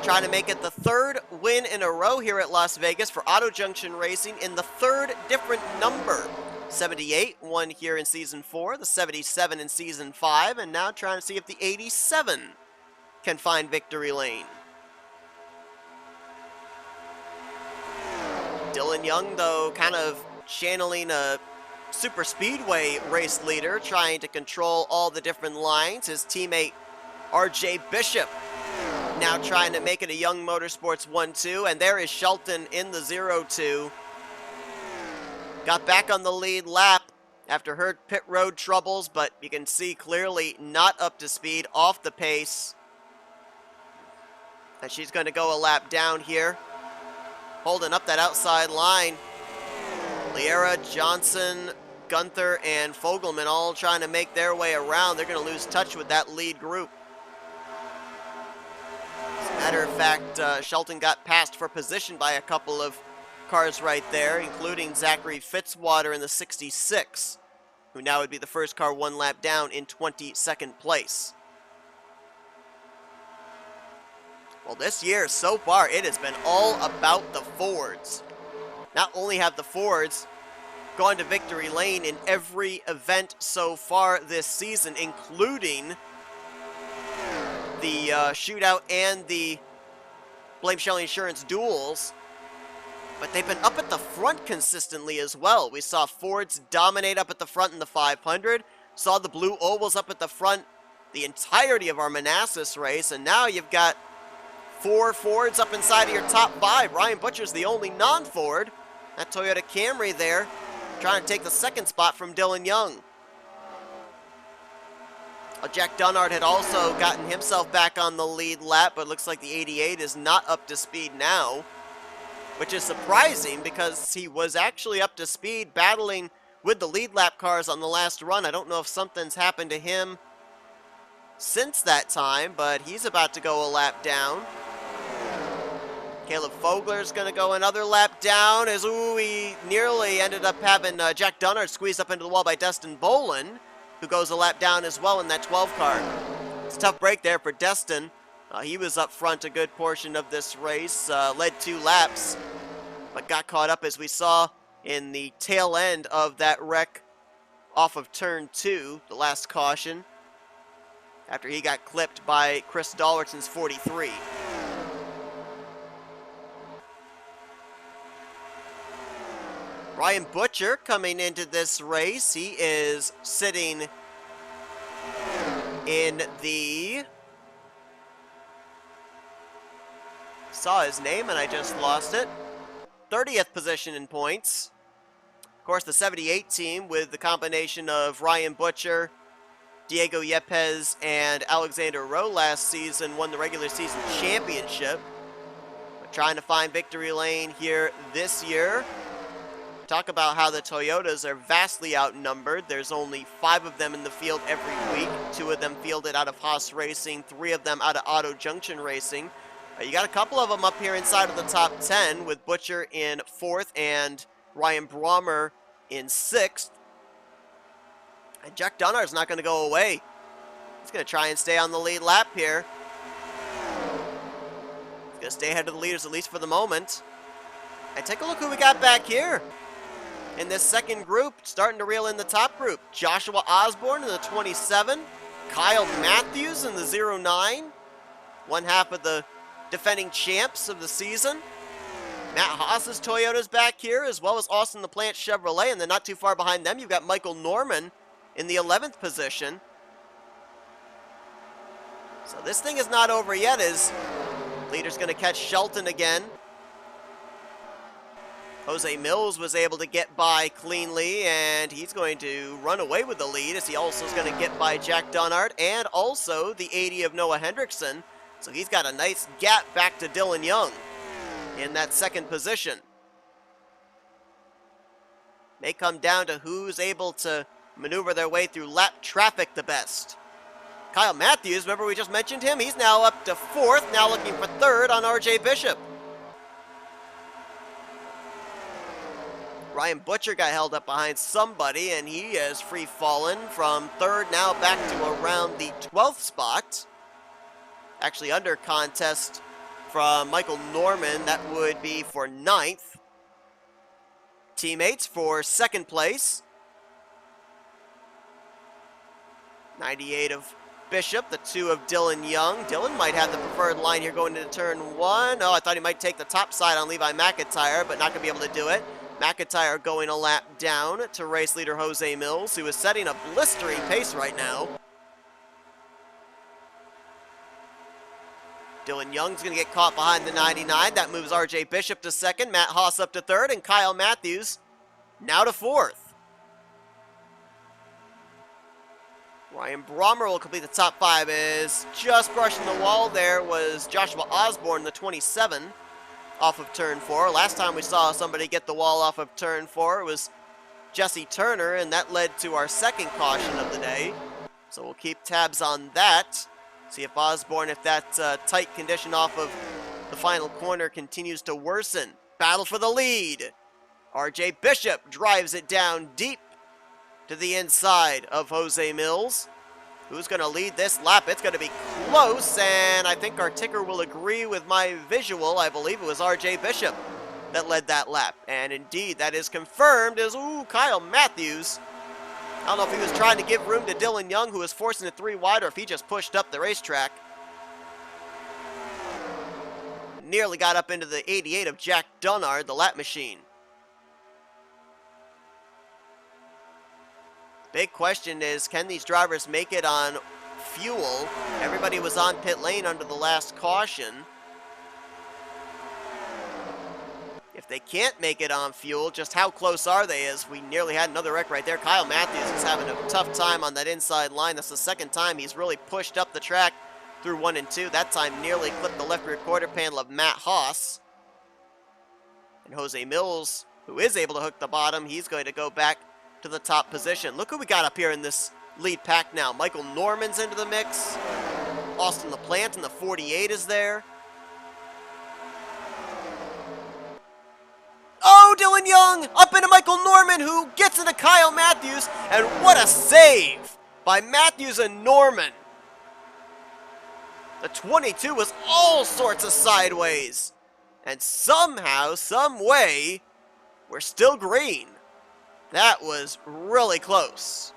trying to make it the 3rd win in a row here at Las Vegas for Auto Junction Racing in the 3rd different number. 78 won here in Season 4, the 77 in Season 5, and now trying to see if the 87 can find victory lane. Dylan Young, though, kind of channeling a super speedway race leader, trying to control all the different lines. His teammate, RJ Bishop, now trying to make it a Young Motorsports 1-2, and there is Shelton in the 0-2. Got back on the lead lap after her pit road troubles, but you can see clearly not up to speed, off the pace. And she's going to go a lap down here, holding up that outside line. Liera, Johnson, Gunther, and Fogelman all trying to make their way around. They're going to lose touch with that lead group. As a matter of fact, Shelton got passed for position by a couple of cars right there, including Zachary Fitzwater in the 66, who now would be the first car 1 lap down in 22nd place. Well, this year so far, it has been all about the Fords. Not only have the Fords gone to victory lane in every event so far this season, including the shootout and the Blame Shelley Insurance duels, but they've been up at the front consistently as well. We saw Fords dominate up at the front in the 500, saw the Blue Ovals up at the front the entirety of our Manassas race, and now you've got 4 Fords up inside of your top 5. Ryan Butcher's the only non-Ford. That Toyota Camry there, trying to take the 2nd spot from Dylan Young. Jack Dunnard had also gotten himself back on the lead lap, but looks like the 88 is not up to speed now. which is surprising because he was actually up to speed battling with the lead lap cars on the last run. I don't know if something's happened to him since that time, but he's about to go a lap down. Caleb Fogler's going to go another lap down as, he nearly ended up having Jack Dunnard squeezed up into the wall by Destin Bolin, who goes a lap down as well in that 12 car. It's a tough break there for Destin. He was up front a good portion of this race, led 2 laps, but got caught up as we saw in the tail end of that wreck off of turn 2, the last caution, after he got clipped by Chris Dollerton's 43. Ryan Butcher coming into this race. He is sitting in the... Saw his name and I just lost it. 30th position in points. Of course, the 78 team with the combination of Ryan Butcher, Diego Yepes, and Alexander Rowe last season won the regular season championship. We're trying to find victory lane here this year. Talk about how the Toyotas are vastly outnumbered. There's only 5 of them in the field every week. 2 of them fielded out of Haas Racing, 3 of them out of Auto Junction Racing. You got a couple of them up here inside of the top 10 with Butcher in 4th and Ryan Brommer in 6th. And Jack Dunnard's not going to go away. He's going to try and stay on the lead lap here. He's going to stay ahead of the leaders, at least for the moment. And take a look who we got back here in this second group, starting to reel in the top group. Joshua Osborne in the 27, Kyle Matthews in the 09, one half of the defending champs of the season. Matt Haas's Toyota's back here, as well as Austin the Plant Chevrolet, and then not too far behind them, you've got Michael Norman in the 11th position. So this thing is not over yet, as leader's going to catch Shelton again. Jose Mills was able to get by cleanly, and he's going to run away with the lead, as he also is going to get by Jack Dunnard and also the 80 of Noah Hendrickson. So he's got a nice gap back to Dylan Young in that second position. May come down to who's able to maneuver their way through lap traffic the best. Kyle Matthews, remember we just mentioned him? He's now up to 4th, now looking for 3rd on RJ Bishop. Ryan Butcher got held up behind somebody, and he has free fallen from 3rd now back to around the 12th spot. Actually under contest from Michael Norman, that would be for 9th. Teammates for 2nd place. 98 of Bishop, the 2 of Dylan Young. Dylan might have the preferred line here going into turn 1. Oh, I thought he might take the top side on Levi McIntyre, but not going to be able to do it. McIntyre going a lap down to race leader Jose Mills, who is setting a blistering pace right now. Dylan Young's going to get caught behind the 99. That moves RJ Bishop to 2nd, Matt Haas up to 3rd, and Kyle Matthews now to 4th. Ryan Brommer will complete the top 5. Is just brushing the wall there was Joshua Osborne, the 27, off of turn 4. Last time we saw somebody get the wall off of turn 4, it was Jesse Turner, and that led to our second caution of the day. So we'll keep tabs on that. See if Osborne, if that tight condition off of the final corner continues to worsen. Battle for the lead. RJ Bishop drives it down deep to the inside of Jose Mills. Who's going to lead this lap? It's going to be close, and I think our ticker will agree with my visual. I believe it was RJ Bishop that led that lap. And indeed, that is confirmed as, Kyle Matthews. I don't know if he was trying to give room to Dylan Young, who was forcing it 3 wide, or if he just pushed up the racetrack. Nearly got up into the 88 of Jack Dunnard, the lap machine. Big question is, can these drivers make it on fuel? Everybody was on pit lane under the last caution. If they can't make it on fuel, just how close are they? As we nearly had another wreck right there. Kyle Matthews is having a tough time on that inside line. That's the second time he's really pushed up the track through 1 and 2. That time nearly clipped the left rear quarter panel of Matt Haas. And Jose Mills, who is able to hook the bottom, he's going to go back to the top position. Look who we got up here in this lead pack now. Michael Norman's into the mix. Austin LaPlante in the 48 is there. Oh, Dylan Young up into Michael Norman, who gets into Kyle Matthews, and what a save by Matthews and Norman. The 22 was all sorts of sideways, and somehow, some way, we're still green. That was really close.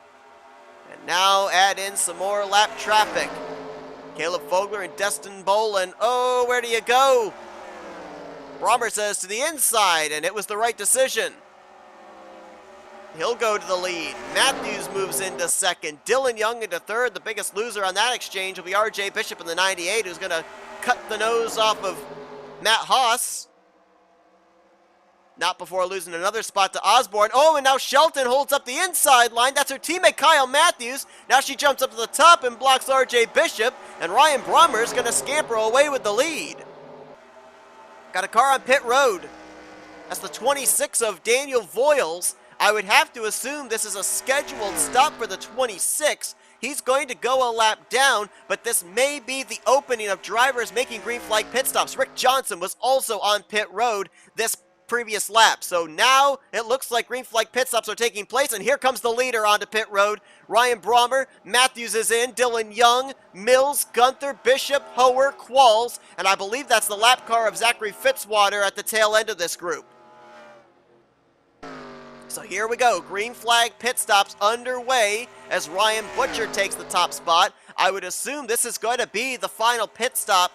And now add in some more lap traffic. Caleb Fogler and Destin Bolin. Oh, where do you go? Brommer says to the inside, and it was the right decision. He'll go to the lead. Matthews moves into second. Dylan Young into third. The biggest loser on that exchange will be RJ Bishop in the 98, who's going to cut the nose off of Matt Haas. Not before losing another spot to Osborne. Oh, and now Shelton holds up the inside line. That's her teammate Kyle Matthews. Now she jumps up to the top and blocks RJ Bishop, and Ryan Brommer is going to scamper away with the lead. Got a car on pit road. That's the 26 of Daniel Voiles. I would have to assume this is a scheduled stop for the 26. He's going to go a lap down, but this may be the opening of drivers making green flag pit stops. Rick Johnson was also on pit road this previous lap. So now it looks like green flag pit stops are taking place, and here comes the leader onto pit road. Ryan Brommer, Matthews is in, Dylan Young, Mills, Gunther, Bishop, Hoer, Qualls, and I believe that's the lap car of Zachary Fitzwater at the tail end of this group. So here we go, green flag pit stops underway as Ryan Butcher takes the top spot. I would assume this is going to be the final pit stop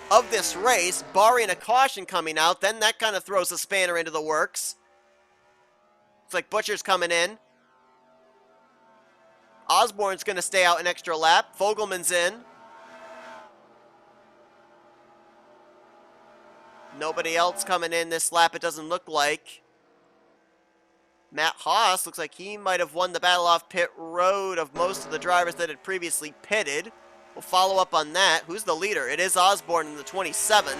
of this race, barring a caution coming out. Then that kind of throws a spanner into the works. Looks like Butcher's coming in. Osborne's going to stay out an extra lap. Fogelman's in. Nobody else coming in this lap, it doesn't look like. Matt Haas looks like he might have won the battle off pit road of most of the drivers that had previously pitted. We'll follow up on that. Who's the leader? It is Osborne in the 27.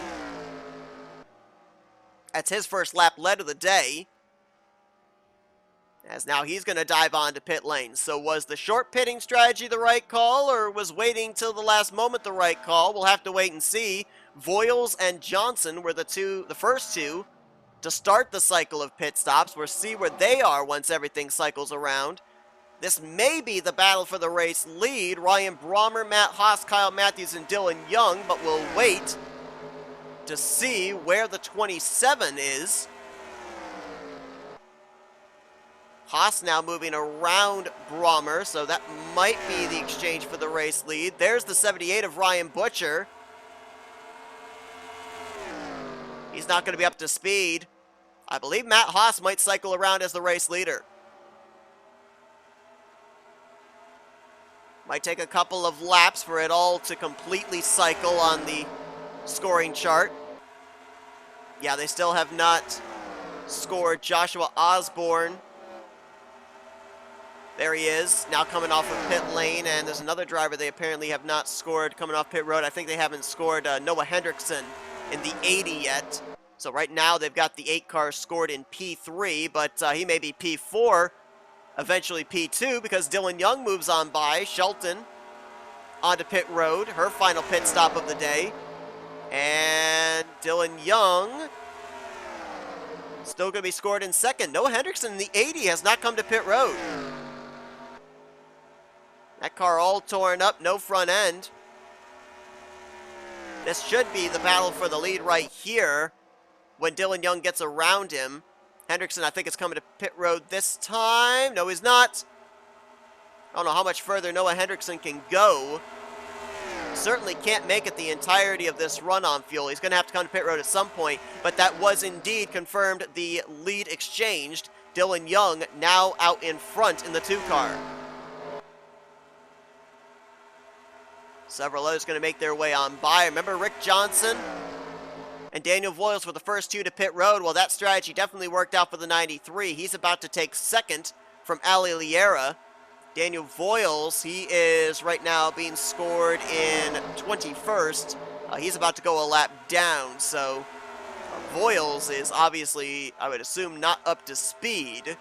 That's his first lap lead of the day. As now he's going to dive onto pit lane. So was the short pitting strategy the right call, or was waiting till the last moment the right call? We'll have to wait and see. Voiles and Johnson were the first two to start the cycle of pit stops. We'll see where they are once everything cycles around. This may be the battle for the race lead. Ryan Brommer, Matt Haas, Kyle Matthews, and Dylan Young, but we'll wait to see where the 27 is. Haas now moving around Brommer, so that might be the exchange for the race lead. There's the 78 of Ryan Butcher. He's not going to be up to speed. I believe Matt Haas might cycle around as the race leader. Might take a couple of laps for it all to completely cycle on the scoring chart. Yeah, they still have not scored Joshua Osborne. There he is, now coming off of pit lane, and there's another driver they apparently have not scored coming off pit road. I think they haven't scored Noah Hendrickson in the 80 yet. So right now they've got the 8 car scored in P3, but he may be P4, eventually P2, because Dylan Young moves on by. Shelton onto pit road, her final pit stop of the day. And Dylan Young still going to be scored in second. Noah Hendrickson in the 80 has not come to pit road. That car all torn up, no front end. This should be the battle for the lead right here when Dylan Young gets around him. Hendrickson, I think, is coming to pit road this time. No, he's not. I don't know how much further Noah Hendrickson can go. Certainly can't make it the entirety of this run on fuel. He's going to have to come to pit road at some point, but that was indeed confirmed the lead exchanged. Dylan Young now out in front in the 2 car. Several others going to make their way on by. Remember Rick Johnson and Daniel Voiles were the first 2 to pit road. Well, that strategy definitely worked out for the 93. He's about to take second from Ali Liera. Daniel Voiles, he is right now being scored in 21st. He's about to go a lap down, so Voiles is obviously, I would assume, not up to speed.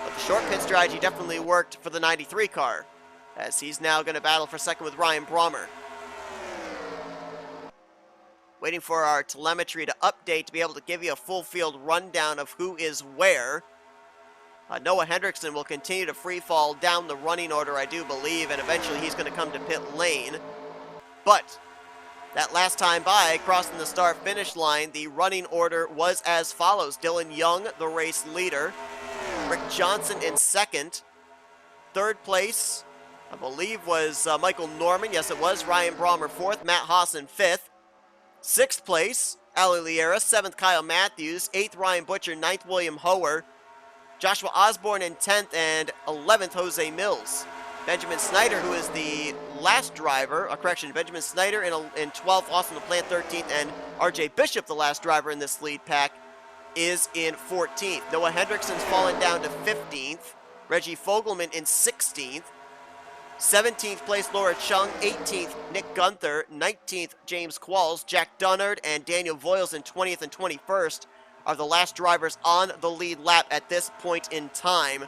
But the short pit strategy definitely worked for the 93 car, as he's now going to battle for second with Ryan Brommer. Waiting for our telemetry to update to be able to give you a full field rundown of who is where. Noah Hendrickson will continue to free fall down the running order, I do believe, and eventually he's going to come to pit lane. But that last time by, crossing the start-finish line, the running order was as follows. Dylan Young, the race leader. Rick Johnson in second. Third place, I believe, was Michael Norman. Yes, it was. Ryan Brommer fourth. Matt Haas in fifth. Sixth place, Ali Liera. Seventh, Kyle Matthews. Eighth, Ryan Butcher. Ninth, William Hoer. Joshua Osborne in 10th, and 11th, Jose Mills. Benjamin Snyder, who is the last driver, Benjamin Snyder in 12th, Austin LaPlante 13th, and RJ Bishop, the last driver in this lead pack, is in 14th. Noah Hendrickson's fallen down to 15th. Reggie Fogelman in 16th. 17th place, Laura Chung. 18th, Nick Gunther. 19th, James Qualls. Jack Dunnard and Daniel Voiles in 20th and 21st. Are the last drivers on the lead lap at this point in time.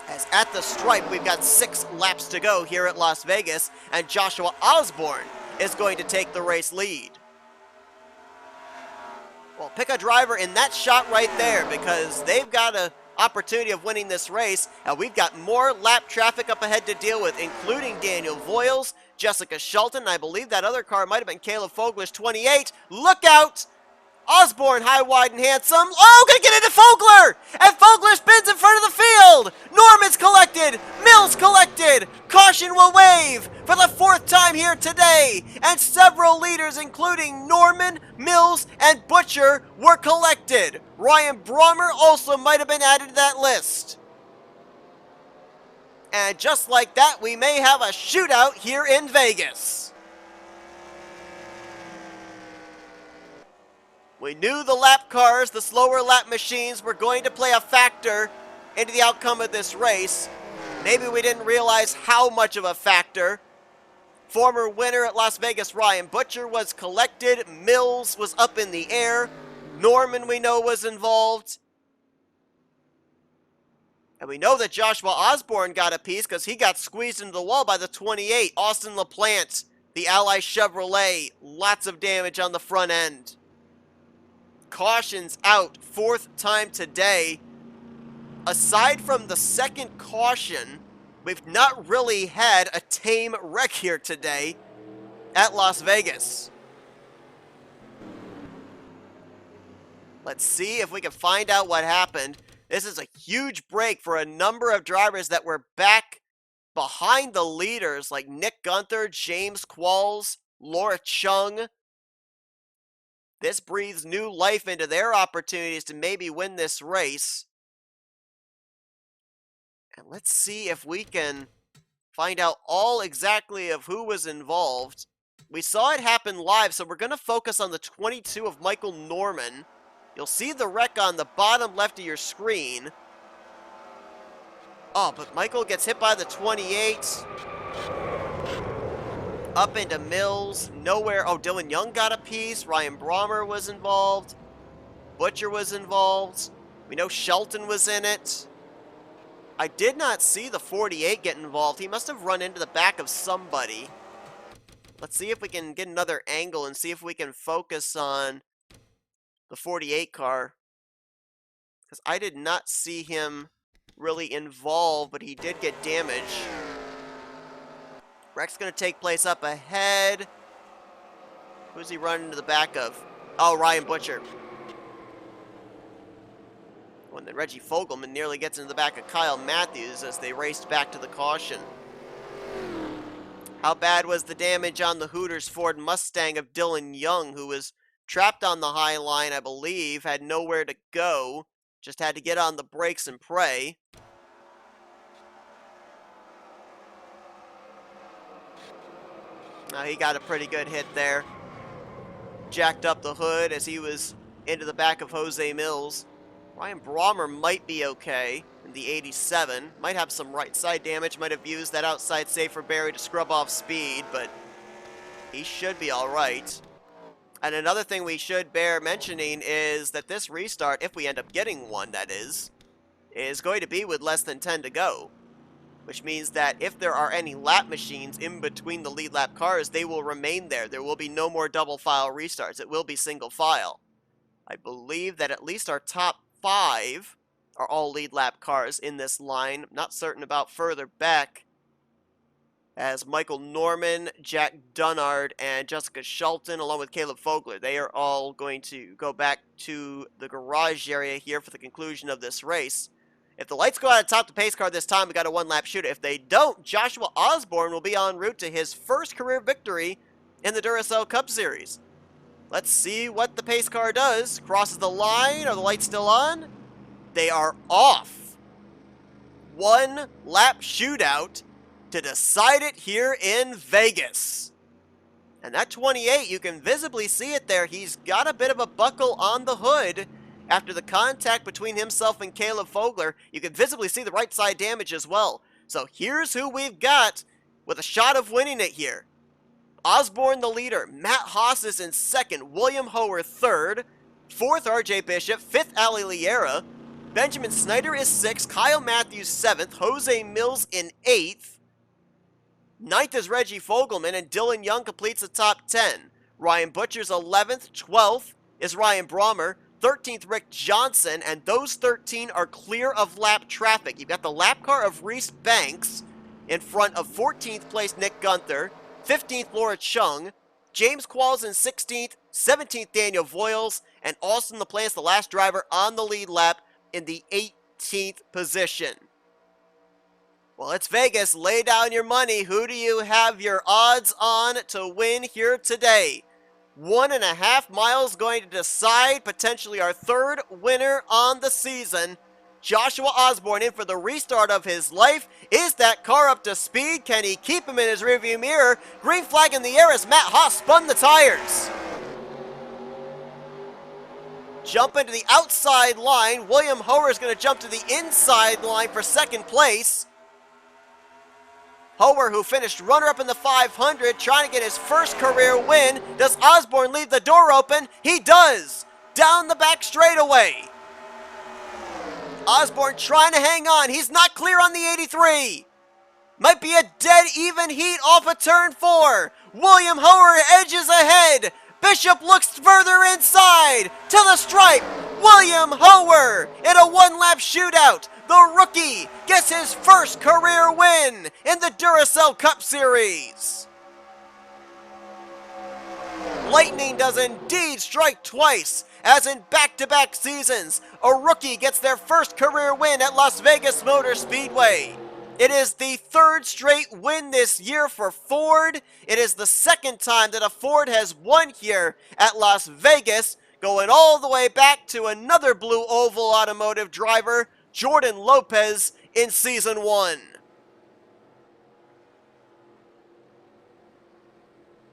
As at the stripe, we've got 6 laps to go here at Las Vegas, and Joshua Osborne is going to take the race lead. Well, pick a driver in that shot right there, because they've got an opportunity of winning this race, and we've got more lap traffic up ahead to deal with, including Daniel Voiles, Jessica Shelton, and I believe that other car might have been Caleb Fogler's 28. Look out! Osborne, high, wide, and handsome. Oh, gonna get into Fogler! And Fogler spins in front of the field! Norman's collected! Mills collected! Caution will wave for the 4th time here today! And several leaders, including Norman, Mills, and Butcher, were collected. Ryan Brommer also might have been added to that list. And just like that, we may have a shootout here in Vegas. We knew the lap cars, the slower lap machines, were going to play a factor into the outcome of this race. Maybe we didn't realize how much of a factor. Former winner at Las Vegas, Ryan Butcher, was collected. Mills was up in the air. Norman, we know, was involved. And we know that Joshua Osborne got a piece because he got squeezed into the wall by the 28. Austin LaPlante, the Ally Chevrolet. Lots of damage on the front end. Cautions out, 4th time today. Aside from the second caution, we've not really had a tame wreck here today at Las Vegas. Let's see if we can find out what happened. This is a huge break for a number of drivers that were back behind the leaders, like Nick Gunther, James Qualls, Laura Chung. This breathes new life into their opportunities to maybe win this race. And let's see if we can find out all exactly of who was involved. We saw it happen live, so we're going to focus on the 22 of Michael Norman. You'll see the wreck on the bottom left of your screen. Oh, but Michael gets hit by the 28. Up into Mills, nowhere. Oh, Dylan Young got a piece. Ryan Brommer was involved. Butcher was involved. We know Shelton was in it. I did not see the 48 get involved. He must have run into the back of somebody. Let's see if we can get another angle and see if we can focus on the 48 car. Because I did not see him really involved, but he did get damage. Wreck's going to take place up ahead. Who's he running into the back of? Oh, Ryan Butcher. When then Reggie Fogelman nearly gets into the back of Kyle Matthews as they raced back to the caution. How bad was the damage on the Hooters Ford Mustang of Dylan Young, who was trapped on the high line, I believe, had nowhere to go, just had to get on the brakes and pray. He got a pretty good hit there. Jacked up the hood as he was into the back of Jose Mills. Ryan Brommer might be okay in the 87. Might have some right side damage. Might have used that outside save for Barry to scrub off speed, but he should be all right. And another thing we should bear mentioning is that this restart, if we end up getting one, that is going to be with less than 10 to go. Which means that if there are any lap machines in between the lead lap cars, they will remain there. There will be no more double file restarts. It will be single file. I believe that at least our top 5 are all lead lap cars in this line. I'm not certain about further back, as Michael Norman, Jack Dunnard, and Jessica Shelton, along with Caleb Fogler, they are all going to go back to the garage area here for the conclusion of this race. If the lights go out atop the pace car this time, we got a one-lap shooter. If they don't, Joshua Osborne will be en route to his first career victory in the Duracell Cup Series. Let's see what the pace car does. Crosses the line. Are the lights still on? They are off. One-lap shootout to decide it here in Vegas. And that 28, you can visibly see it there. He's got a bit of a buckle on the hood. After the contact between himself and Caleb Fogler, you can visibly see the right side damage as well. So here's who we've got with a shot of winning it here. Osborne the leader, Matt Haas is in second, William Hoer third, fourth RJ Bishop, fifth Ali Liera, Benjamin Snyder is sixth, Kyle Matthews seventh, Jose Mills in eighth, ninth is Reggie Fogelman, and Dylan Young completes the top 10. Ryan Butcher's 11th, 12th is Ryan Brommer, 13th, Rick Johnson, and those 13 are clear of lap traffic. You've got the lap car of Reese Banks in front of 14th place Nick Gunther, 15th Laura Chung, James Qualls in 16th, 17th Daniel Voiles, and Austin LaPlante, the last driver on the lead lap, in the 18th position. Well, it's Vegas. Lay down your money. Who do you have your odds on to win here today? 1.5 miles going to decide potentially our third winner on the season. Joshua Osborne in for the restart of his life. Is that car up to speed? Can he keep him in his rearview mirror? Green flag in the air as Matt Haas spun the tires. Jump into the outside line. William Hoer is going to jump to the inside line for second place. Hoer, who finished runner-up in the 500, trying to get his first career win. Does Osborne leave the door open? He does! Down the back straightaway. Osborne trying to hang on. He's not clear on the 83. Might be a dead even heat off of turn 4. William Hoer edges ahead. Bishop looks further inside. To the stripe. William Hoer in a one-lap shootout. The rookie gets his first career win in the Duracell Cup Series. Lightning does indeed strike twice, as in back-to-back seasons, a rookie gets their first career win at Las Vegas Motor Speedway. It is the third straight win this year for Ford. It is the second time that a Ford has won here at Las Vegas, going all the way back to another Blue Oval Automotive driver, Jordan Lopez, in Season 1.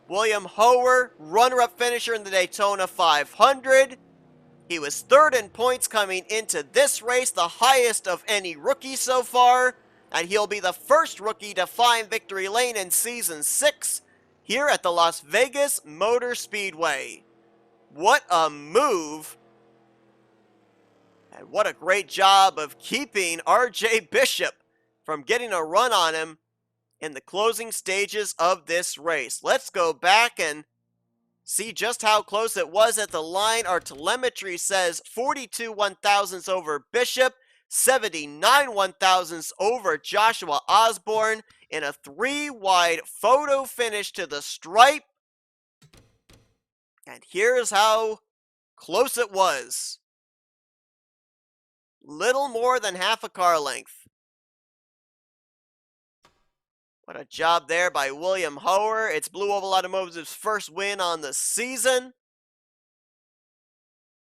William Hoer, runner-up finisher in the Daytona 500. He was third in points coming into this race, the highest of any rookie so far, and he'll be the first rookie to find victory lane in Season 6 here at the Las Vegas Motor Speedway. What a move! And what a great job of keeping RJ Bishop from getting a run on him in the closing stages of this race. Let's go back and see just how close it was at the line. Our telemetry says 42 1/1000ths over Bishop, 79 1/1000ths over Joshua Osborne in a 3-wide photo finish to the stripe. And here's how close it was. Little more than half a car length. What a job there by William Hoer. It's Blue Oval Automotive's first win on the season.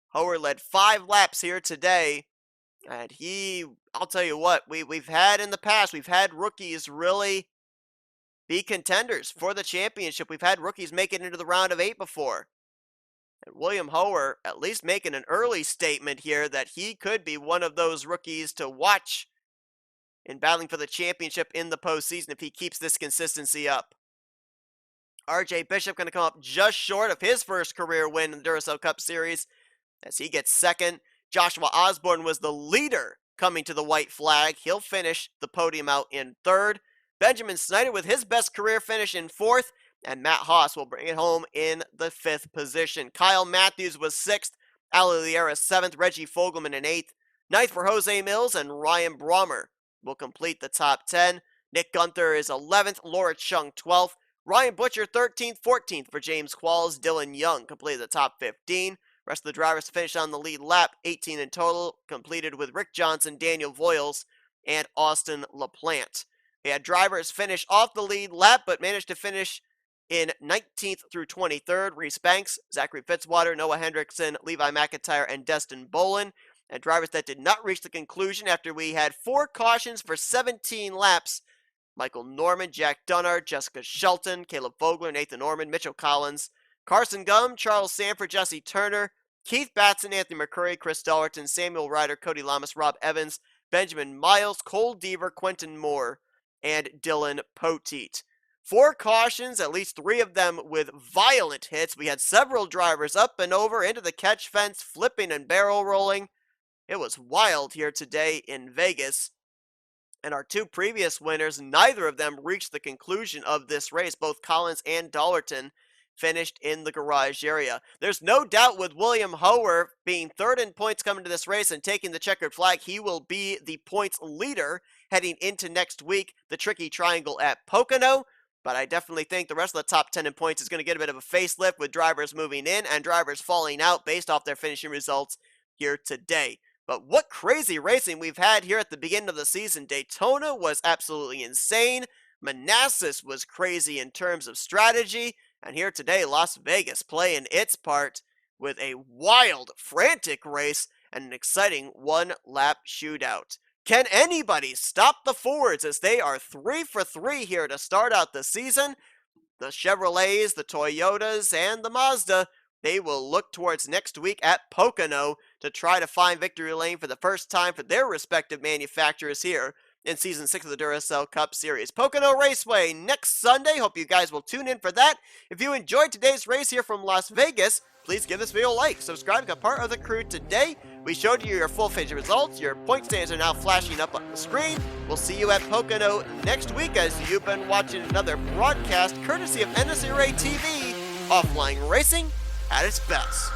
Hoer led 5 laps here today. And I'll tell you what, we've had in the past, we've had rookies really be contenders for the championship. We've had rookies make it into the round of 8 before. And William Hoer at least making an early statement here that he could be one of those rookies to watch in battling for the championship in the postseason if he keeps this consistency up. RJ Bishop going to come up just short of his first career win in the Duracell Cup Series as he gets second. Joshua Osborne was the leader coming to the white flag. He'll finish the podium out in third. Benjamin Snyder with his best career finish in fourth, and Matt Haas will bring it home in the fifth position. Kyle Matthews was sixth, Ali Liera seventh, Reggie Fogelman in eighth. Ninth for Jose Mills, and Ryan Brommer will complete the top 10. Nick Gunther is 11th, Laura Chung 12th, Ryan Butcher 13th, 14th for James Qualls. Dylan Young completed the top 15. Rest of the drivers finished on the lead lap, 18 in total, completed with Rick Johnson, Daniel Voiles, and Austin LaPlante. We had drivers finish off the lead lap, but managed to finish in 19th through 23rd. Reese Banks, Zachary Fitzwater, Noah Hendrickson, Levi McIntyre, and Destin Bolin. And drivers that did not reach the conclusion after we had 4 cautions for 17 laps. Michael Norman, Jack Dunnard, Jessica Shelton, Caleb Vogler, Nathan Norman, Mitchell Collins, Carson Gum, Charles Sanford, Jesse Turner, Keith Batson, Anthony McCurry, Chris Dollerton, Samuel Ryder, Cody Lamas, Rob Evans, Benjamin Miles, Cole Deaver, Quentin Moore, and Dylan Poteet. 4 cautions, at least 3 of them with violent hits. We had several drivers up and over into the catch fence, flipping and barrel rolling. It was wild here today in Vegas. And our 2 previous winners, neither of them reached the conclusion of this race. Both Collins and Dollerton finished in the garage area. There's no doubt with William Hoer being third in points coming to this race and taking the checkered flag, he will be the points leader heading into next week, the tricky triangle at Pocono. But I definitely think the rest of the top 10 in points is going to get a bit of a facelift with drivers moving in and drivers falling out based off their finishing results here today. But what crazy racing we've had here at the beginning of the season. Daytona was absolutely insane. Manassas was crazy in terms of strategy. And here today, Las Vegas playing its part with a wild, frantic race and an exciting one-lap shootout. Can anybody stop the Fords as they are 3 for 3 here to start out the season? The Chevrolets, the Toyotas, and the Mazda, they will look towards next week at Pocono to try to find victory lane for the first time for their respective manufacturers here in Season 6 of the Duracell Cup Series. Pocono Raceway next Sunday. Hope you guys will tune in for that. If you enjoyed today's race here from Las Vegas, please give this video a like, subscribe, become part of the crew today. We showed you your full page results. Your point stands are now flashing up on the screen. We'll see you at Pocono next week as you've been watching another broadcast courtesy of NNSCRA TV, offline racing at its best.